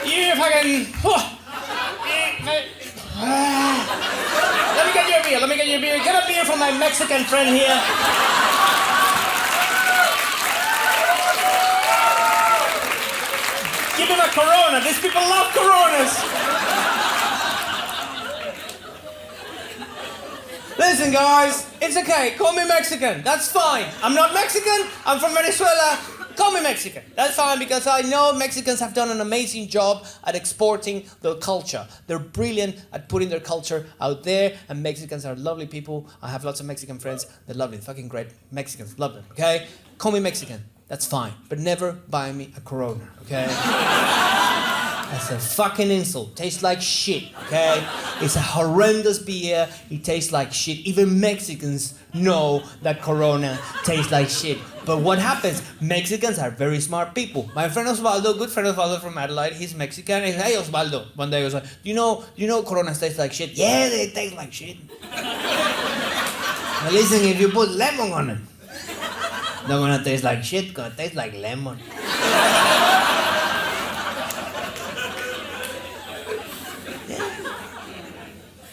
You fucking, Let me get you a beer. Get a beer from my Mexican friend here. Give him a Corona. These people love Coronas. Listen, guys, it's okay. Call me Mexican. That's fine. I'm not Mexican. I'm from Venezuela. Call me Mexican. That's fine because I know Mexicans have done an amazing job at exporting their culture. They're brilliant at putting their culture out there, and Mexicans are lovely people. I have lots of Mexican friends. They're lovely, fucking great. Mexicans, love them, okay? Call me Mexican. That's fine. But never buy me a Corona, okay? That's a fucking insult. Tastes like shit, okay? It's a horrendous beer. It tastes like shit. Even Mexicans know that Corona tastes like shit. But what happens? Mexicans are very smart people. My friend Osvaldo, good friend Osvaldo from Adelaide, he's Mexican. He says, hey Osvaldo, one day he was like, you know Corona tastes like shit? Yeah, they taste like shit. Now listen, if you put lemon on it, not gonna taste like shit, gonna taste like lemon.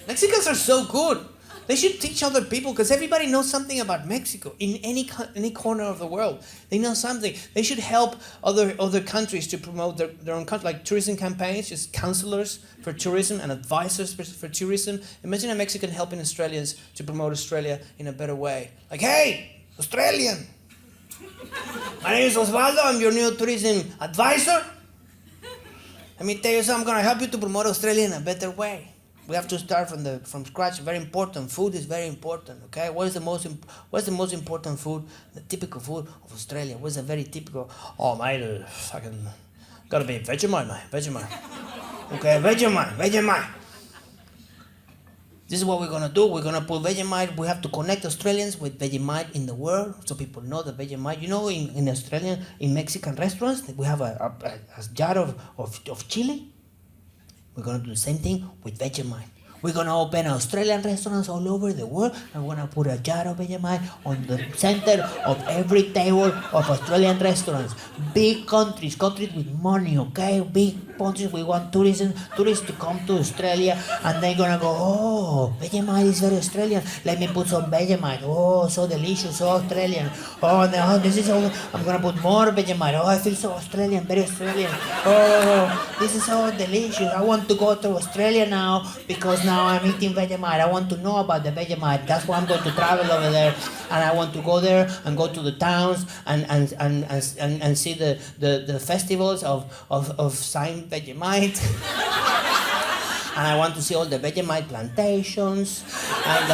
Mexicans are so good. They should teach other people because everybody knows something about Mexico in any corner of the world. They know something. They should help other countries to promote their own country, like tourism campaigns, just counselors for tourism and advisors for tourism. Imagine a Mexican helping Australians to promote Australia in a better way. Like, hey, Australian, my name is Osvaldo. I'm your new tourism advisor. Let me tell you something. I'm going to help you to promote Australia in a better way. We have to start from scratch. Very important. Food is very important. Okay, what's the most important food? The typical food of Australia. What's a very typical? Oh, mate, fucking gotta be Vegemite, mate. Vegemite. Okay, Vegemite. This is what we're gonna do. We're gonna put Vegemite. We have to connect Australians with Vegemite in the world, so people know the Vegemite. You know, in Australian, in Mexican restaurants, we have a jar of chili. We're going to do the same thing with Vegemite. We're going to open Australian restaurants all over the world. I'm going to put a jar of Vegemite on the center of every table of Australian restaurants. Big countries with money, okay? Big countries. We want tourists to come to Australia, and they're going to go, oh, Vegemite is very Australian. Let me put some Vegemite. Oh, so delicious, so Australian. Oh, no, this is all. I'm going to put more Vegemite. Oh, I feel so Australian, very Australian. Oh, this is so delicious. I want to go to Australia now because now I'm eating Vegemite. I want to know about the Vegemite. That's why I'm going to travel over there, and I want to go there and go to the towns and see the festivals of signed Vegemite. And I want to see all the Vegemite plantations. And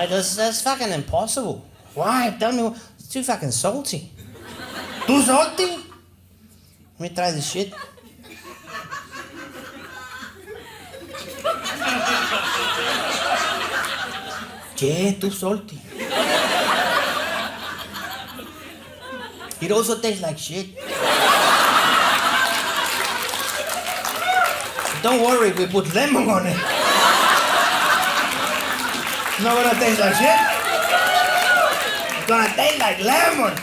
that's fucking impossible. Why? Tell me, it's too fucking salty. Too salty? Let me try this shit. Yeah, too salty. It also tastes like shit. Don't worry, we put lemon on it. It's not gonna taste like shit. It's gonna taste like lemon.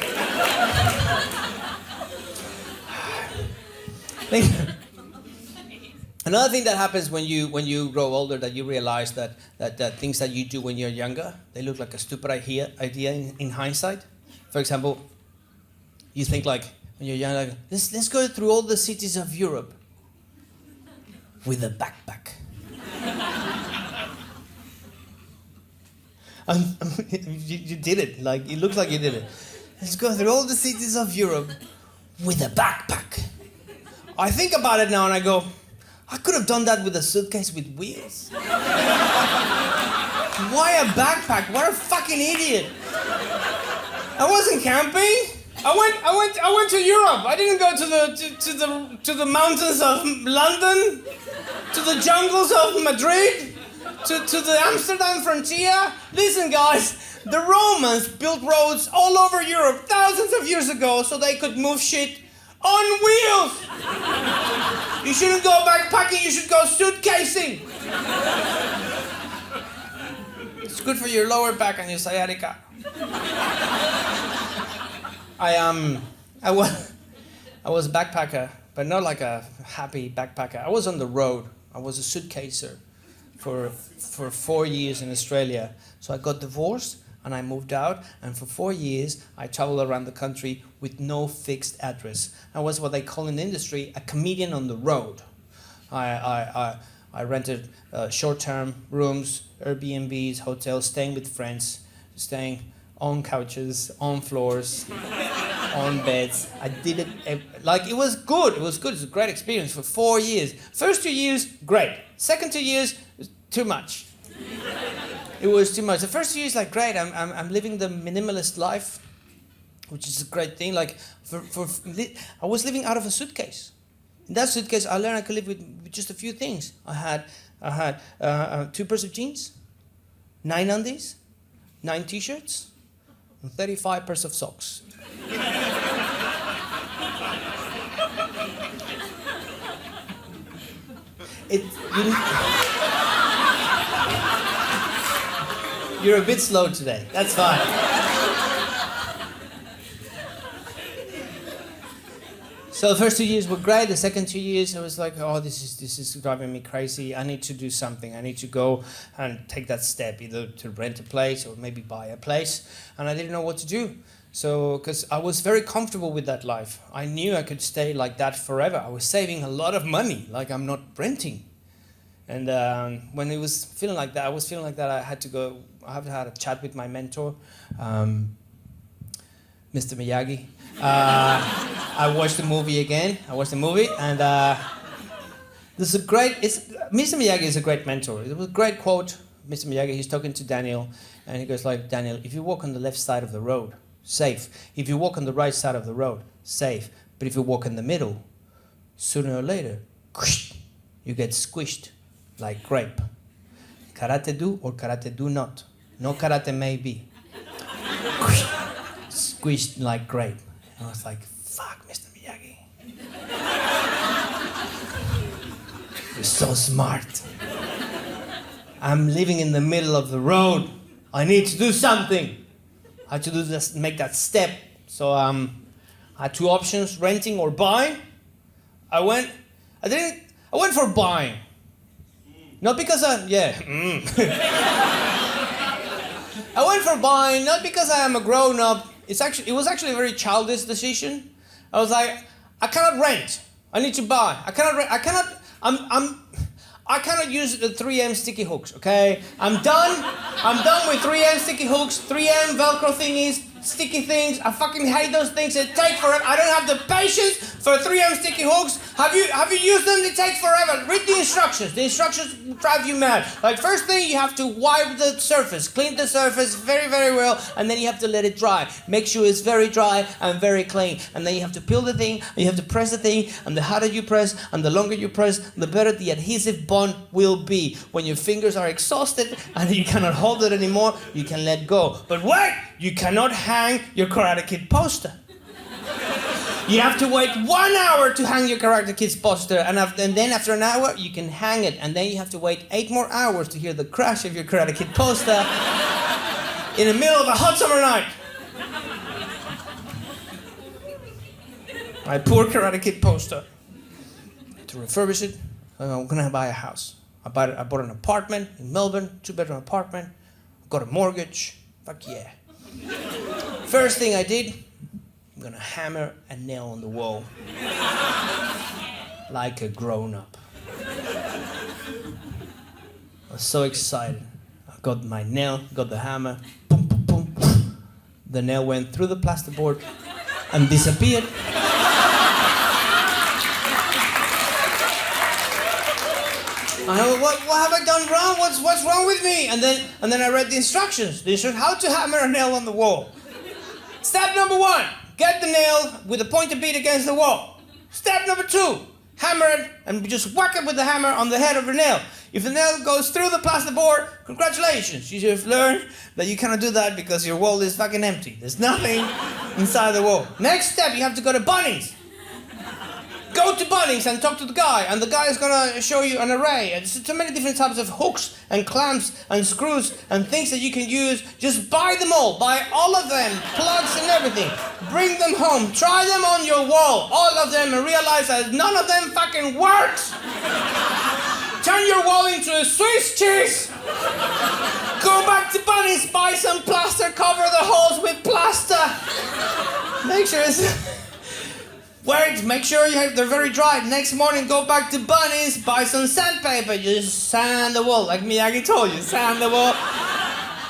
Another thing that happens when you grow older, that you realize that things that you do when you're younger, they look like a stupid idea in hindsight. For example, you think like when you're young, like, let's go through all the cities of Europe with a backpack. You did it. Like, it looks like you did it. Let's go through all the cities of Europe with a backpack. I think about it now and I go, I could have done that with a suitcase with wheels. Why a backpack? What a fucking idiot. I wasn't camping. I went to Europe. I didn't go to the mountains of London, to the jungles of Madrid, to the Amsterdam frontier. Listen, guys, the Romans built roads all over Europe thousands of years ago so they could move shit on wheels. You shouldn't go backpacking, you should go suitcasing. It's good for your lower back and your sciatica. I was a backpacker, but not like a happy backpacker. I was on the road. I was a suitcaser for 4 years in Australia. So I got divorced and I moved out, and for 4 years I traveled around the country with no fixed address. I was what they call in the industry a comedian on the road. I rented short-term rooms, Airbnbs, hotels, staying with friends, staying on couches, on floors, on beds. I did it, it was good. It was good. It was a great experience for 4 years. First 2 years, great. Second 2 years, too much. It was too much. The first 2 years, great. I'm living the minimalist life, which is a great thing. I was living out of a suitcase. In that suitcase, I learned I could live with just a few things. I had 2 pairs of jeans, 9 undies, 9 t-shirts, and 35 pairs of socks. You're a bit slow today. That's fine. So the first 2 years were great. The second 2 years, I was like, oh, this is driving me crazy. I need to do something. I need to go and take that step, either to rent a place or maybe buy a place. And I didn't know what to do. So, because I was very comfortable with that life. I knew I could stay like that forever. I was saving a lot of money, like I'm not renting. And when I was feeling like that, I had to go. I have had a chat with my mentor, Mr. Miyagi. I watched the movie again. And Mr. Miyagi is a great mentor. It was a great quote. Mr. Miyagi, he's talking to Daniel, and he goes like, Daniel, if you walk on the left side of the road, safe. If you walk on the right side of the road, safe. But if you walk in the middle, sooner or later, you get squished like grape. Karate do or karate do not. No karate may be. Squished like grape. And I was like, fuck, Mr. Miyagi. You're so smart. I'm living in the middle of the road. I need to do something. I had to do this, make that step. So I had 2 options, renting or buying. I went for buying. Not because I went for buying, not because I am a grown-up. It was actually a very childish decision. I was like, I cannot rent. I need to buy. I cannot use the 3M sticky hooks, okay? I'm done with 3M sticky hooks, 3M Velcro thingies, sticky things. I fucking hate those things. They take forever. I don't have the patience for 3M sticky hooks. Have you used them? They take forever. Read the instructions. The instructions drive you mad. Like, first thing, you have to wipe the surface, clean the surface very, very well, and then you have to let it dry. Make sure it's very dry and very clean. And then you have to peel the thing, and you have to press the thing, and the harder you press, and the longer you press, the better the adhesive bond will be. When your fingers are exhausted and you cannot hold it anymore, you can let go. But wait! You cannot hang your Karate Kid poster. You have to wait 1 hour to hang your Karate Kid's poster, and then after an hour, you can hang it, and then you have to wait 8 more hours to hear the crash of your Karate Kid poster in the middle of a hot summer night. My poor Karate Kid poster. To refurbish it, I'm gonna buy a house. I bought an apartment in Melbourne, 2-bedroom apartment. Got a mortgage. Fuck yeah. First thing I did, I'm gonna hammer a nail on the wall. Like a grown-up. I was so excited. I got my nail, got the hammer, boom, boom, boom. The nail went through the plasterboard and disappeared. I know, what have I done wrong? What's wrong with me? And then I read the instructions. They said how to hammer a nail on the wall. Step number 1, get the nail with a pointed bead against the wall. Step number 2, hammer it and just whack it with the hammer on the head of the nail. If the nail goes through the plasterboard, congratulations. You have learned that you cannot do that because your wall is fucking empty. There's nothing inside the wall. Next step, you have to go to Bunnings. Go to Bunnings and talk to the guy, and the guy is gonna show you an array. There's so many different types of hooks and clamps and screws and things that you can use. Just buy them all, buy all of them, plugs and everything. Bring them home, try them on your wall, all of them, and realize that none of them fucking works. Turn your wall into a Swiss cheese. Go back to Bunnings, buy some plaster, cover the holes with plaster. Make sure it's... Wait, make sure they're very dry. Next morning, go back to Bunnings, buy some sandpaper. Just sand the wall, like Miyagi told you. Sand the wall.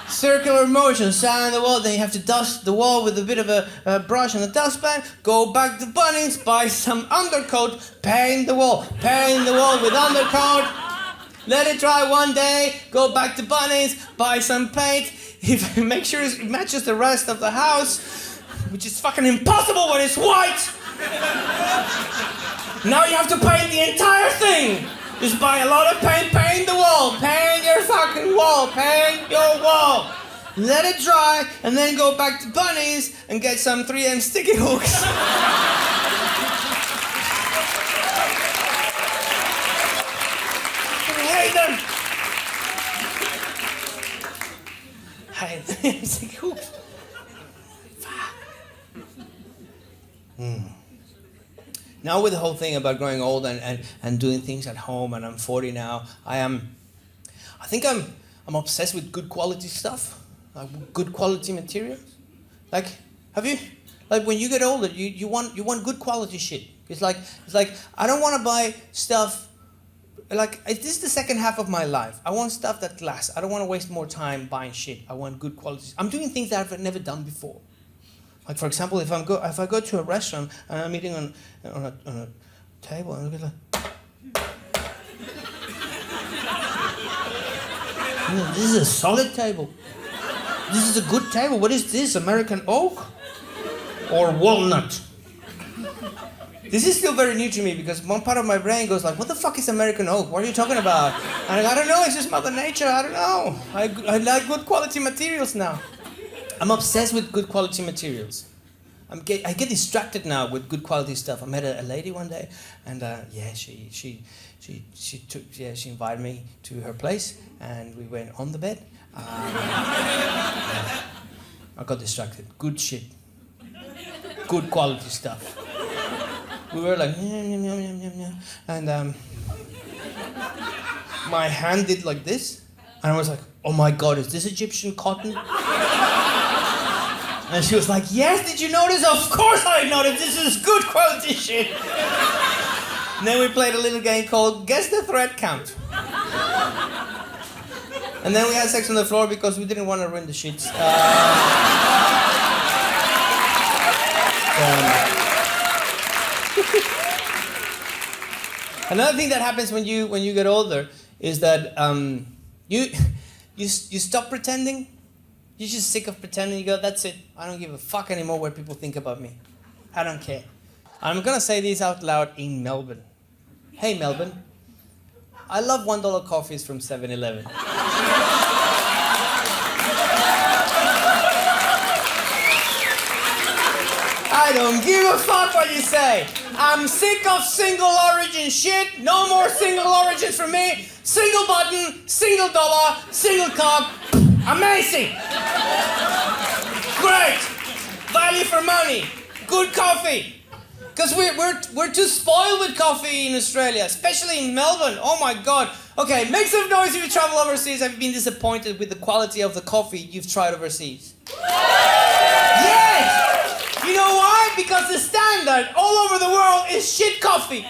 Circular motion, sand the wall. Then you have to dust the wall with a bit of a brush and a dustpan. Go back to Bunnings, buy some undercoat, paint the wall. Paint the wall with undercoat. Let it dry one day. Go back to Bunnings, buy some paint. Make sure it matches the rest of the house, which is fucking impossible when it's white. Now you have to paint the entire thing. Just buy a lot of paint, paint the wall, paint your fucking wall, paint your wall. Let it dry, and then go back to Bunnings and get some 3M sticky hooks. I hate them. I hate 3M sticky hooks. Now with the whole thing about growing old and doing things at home, and I'm 40 now, I think I'm obsessed with good quality stuff, like good quality materials. Like, when you get older, you want good quality shit. It's like I don't want to buy stuff. Like, this is the second half of my life. I want stuff that lasts. I don't want to waste more time buying shit. I want good quality. I'm doing things that I've never done before. Like, for example, if I go to a restaurant and I'm eating on a table, and I'll be like, this is a solid table. This is a good table. What is this? American oak or walnut? This is still very new to me because one part of my brain goes like, what the fuck is American oak? What are you talking about? And I don't know. It's just Mother Nature. I don't know. I like good quality materials now. I'm obsessed with good quality materials. I get distracted now with good quality stuff. I met a lady one day, and she invited me to her place, and we went on the bed. I got distracted. Good shit. Good quality stuff. We were like, and my hand did like this, and I was like, oh my God, is this Egyptian cotton? And she was like, yes, did you notice? Of course I noticed, this is good quality shit. And then we played a little game called Guess the Thread Count. And then we had sex on the floor because we didn't want to ruin the sheets. Another thing that happens when you get older is that you stop pretending. You're just sick of pretending. You go, that's it. I don't give a fuck anymore what people think about me. I don't care. I'm gonna say these out loud in Melbourne. Hey Melbourne, I love $1 coffees from 7-Eleven. I don't give a fuck what you say. I'm sick of single origin shit. No more single origins for me. Single button, single dollar, single cup. Amazing. Great. Value for money. Good coffee. Because we're too spoiled with coffee in Australia, especially in Melbourne. Oh my God. Okay, make some noise if you travel overseas. Have you been disappointed with the quality of the coffee you've tried overseas? Yes! You know why? Because the standard all over the world is shit coffee.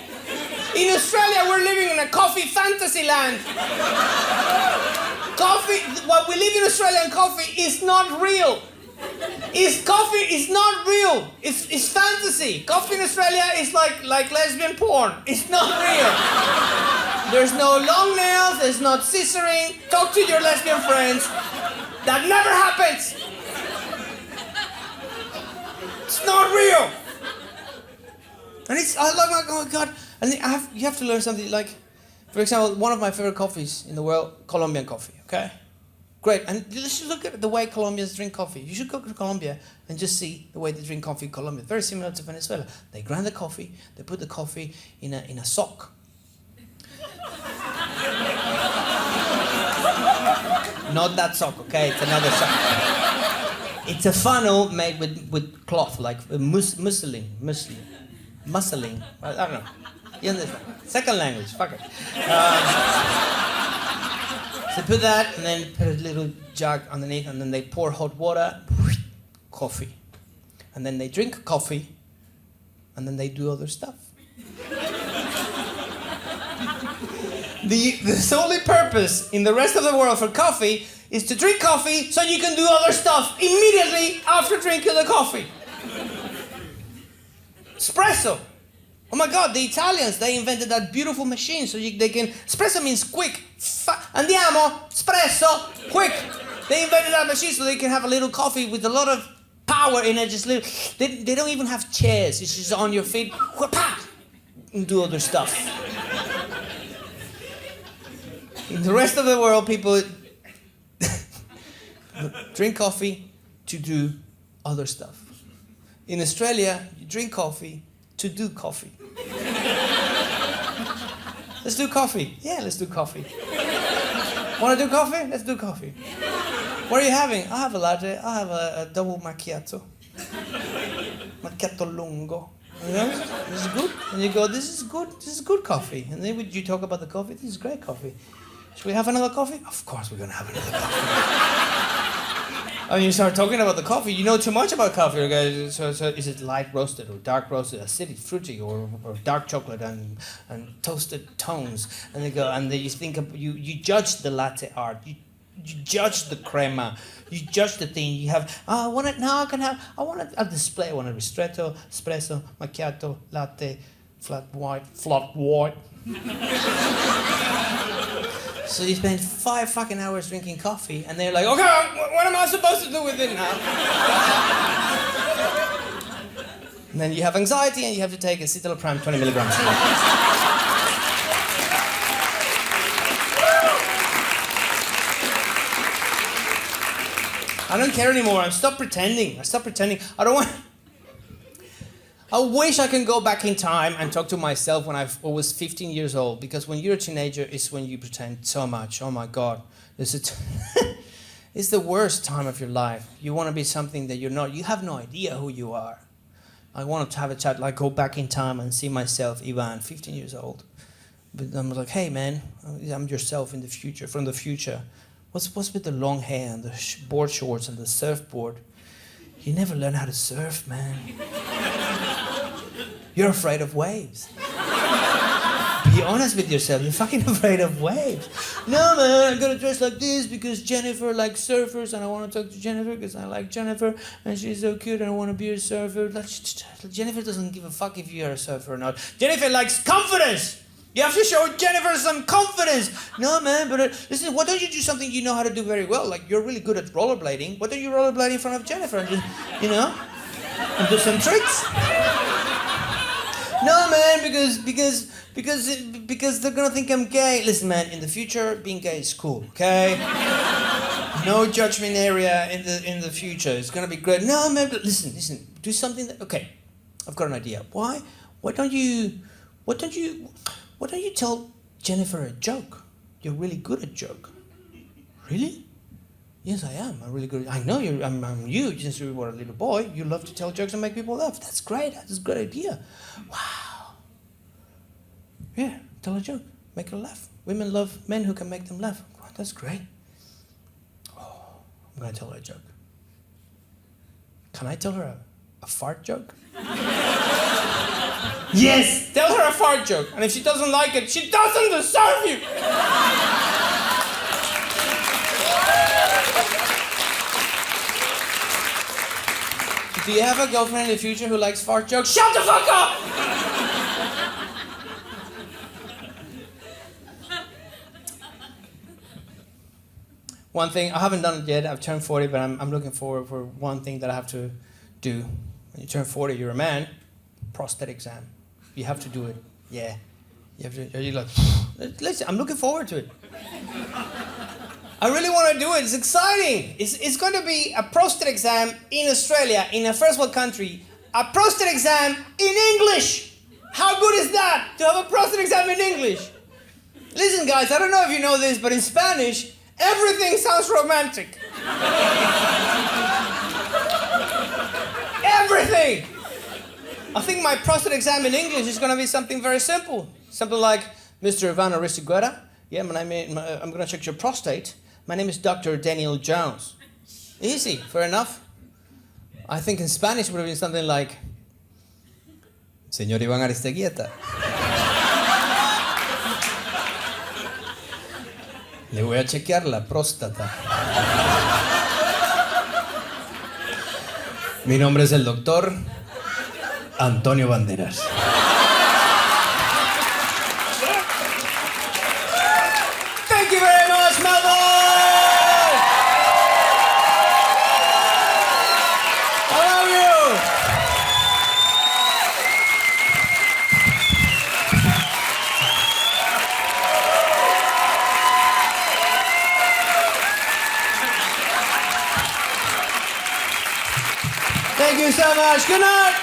In Australia, we're living in a coffee fantasy land. Coffee, what we live in Australian coffee is not real. Coffee is not real. It's fantasy. Coffee in Australia is like lesbian porn. It's not real. There's no long nails. There's not scissoring. Talk to your lesbian friends. That never happens. It's not real. And I love my, oh God. And you have to learn something like, for example, one of my favorite coffees in the world, Colombian coffee, okay? Great, and let's just look at the way Colombians drink coffee. You should go to Colombia and just see the way they drink coffee in Colombia. Very similar to Venezuela. They grind the coffee, they put the coffee in a sock. Not that sock, okay? It's another sock. It's a funnel made with cloth, like muslin. I don't know. You understand? Second language, fuck it. So put that, and then put a little jug underneath, and then they pour hot water, coffee. And then they drink coffee, and then they do other stuff. The solely purpose in the rest of the world for coffee is to drink coffee so you can do other stuff immediately after drinking the coffee. Espresso. Oh my God, the Italians, they invented that beautiful machine so they can... Espresso means quick. Andiamo, espresso, quick. They invented that machine so they can have a little coffee with a lot of power in it. Just little, they don't even have chairs. It's just on your feet. And do other stuff. In the rest of the world, people drink coffee to do other stuff. In Australia, you drink coffee to do coffee. Let's do coffee. Yeah, let's do coffee. Want to do coffee? Let's do coffee. What are you having? I'll have a latte. I'll have a double macchiato. Macchiato lungo. You know, this is good. And you go, this is good. This is good coffee. And then you talk about the coffee. This is great coffee. Should we have another coffee? Of course we're going to have another coffee. And you start talking about the coffee. You know too much about coffee, okay? So is it light roasted or dark roasted, acidic, fruity, or dark chocolate and toasted tones? And they go, and then you think you judge the latte art. You judge the crema. You judge the thing. You have, I want a display. I want a ristretto, espresso, macchiato, latte, flat white. So you spend 5 fucking hours drinking coffee, and they're like, okay, what am I supposed to do with it now? And then you have anxiety, and you have to take a citalopram 20 milligrams. I don't care anymore. I stopped pretending. I don't want... I wish I can go back in time and talk to myself when I was 15 years old, because when you're a teenager, it's when you pretend so much. Oh my God. It's the worst time of your life. You want to be something that you're not. You have no idea who you are. I wanted to have a chat, like go back in time and see myself, Ivan, 15 years old. But I'm like, hey man, I'm yourself in the future, from the future. What's with the long hair and the board shorts and the surfboard? You never learn how to surf, man. You're afraid of waves. Be honest with yourself. You're fucking afraid of waves. No, man, I'm gonna dress like this because Jennifer likes surfers, and I want to talk to Jennifer because I like Jennifer, and she's so cute, and I want to be a surfer. Jennifer doesn't give a fuck if you're a surfer or not. Jennifer likes confidence. You have to show Jennifer some confidence. No, man, but listen, why don't you do something you know how to do very well? Like, you're really good at rollerblading. Why don't you rollerblade in front of Jennifer and just, you know, and do some tricks? No, man, because they're gonna think I'm gay. Listen, man, in the future, being gay is cool, okay? No judgment area in the future. It's gonna be great. No, man, but listen. Do something that. Okay, I've got an idea. Why don't you tell Jennifer a joke? You're really good at joke. Really? Yes, I am. I'm really good. I know you. I'm you. Since you were a little boy, you love to tell jokes and make people laugh. That's great. That's a great idea. Wow. Yeah, tell a joke. Make her laugh. Women love men who can make them laugh. Wow, that's great. Oh, I'm going to tell her a joke. Can I tell her a fart joke? Yes! Tell her a fart joke. And if she doesn't like it, she doesn't deserve you! Do you have a girlfriend in the future who likes fart jokes? Shut the fuck up! One thing, I haven't done it yet, I've turned 40, but I'm looking forward for one thing that I have to do. When you turn 40, you're a man, prostate exam. You have to do it. Yeah. You have to, you're like, listen, I'm looking forward to it. I really want to do it. It's exciting. It's going to be a prostate exam in Australia, in a first world country. A prostate exam in English. How good is that, to have a prostate exam in English? Listen, guys, I don't know if you know this, but in Spanish, everything sounds romantic. Everything. I think my prostate exam in English is going to be something very simple. Something like, Mr. Ivan Aristeguieta, yeah, I'm going to check your prostate. My name is Dr. Daniel Jones. Easy, fair enough. I think in Spanish it would have been something like, Señor Iván Aristeguieta. Le voy a chequear la próstata. Mi nombre es el doctor Antonio Banderas. Thank you very much, Melbourne! I love you! Thank you so much. Good night!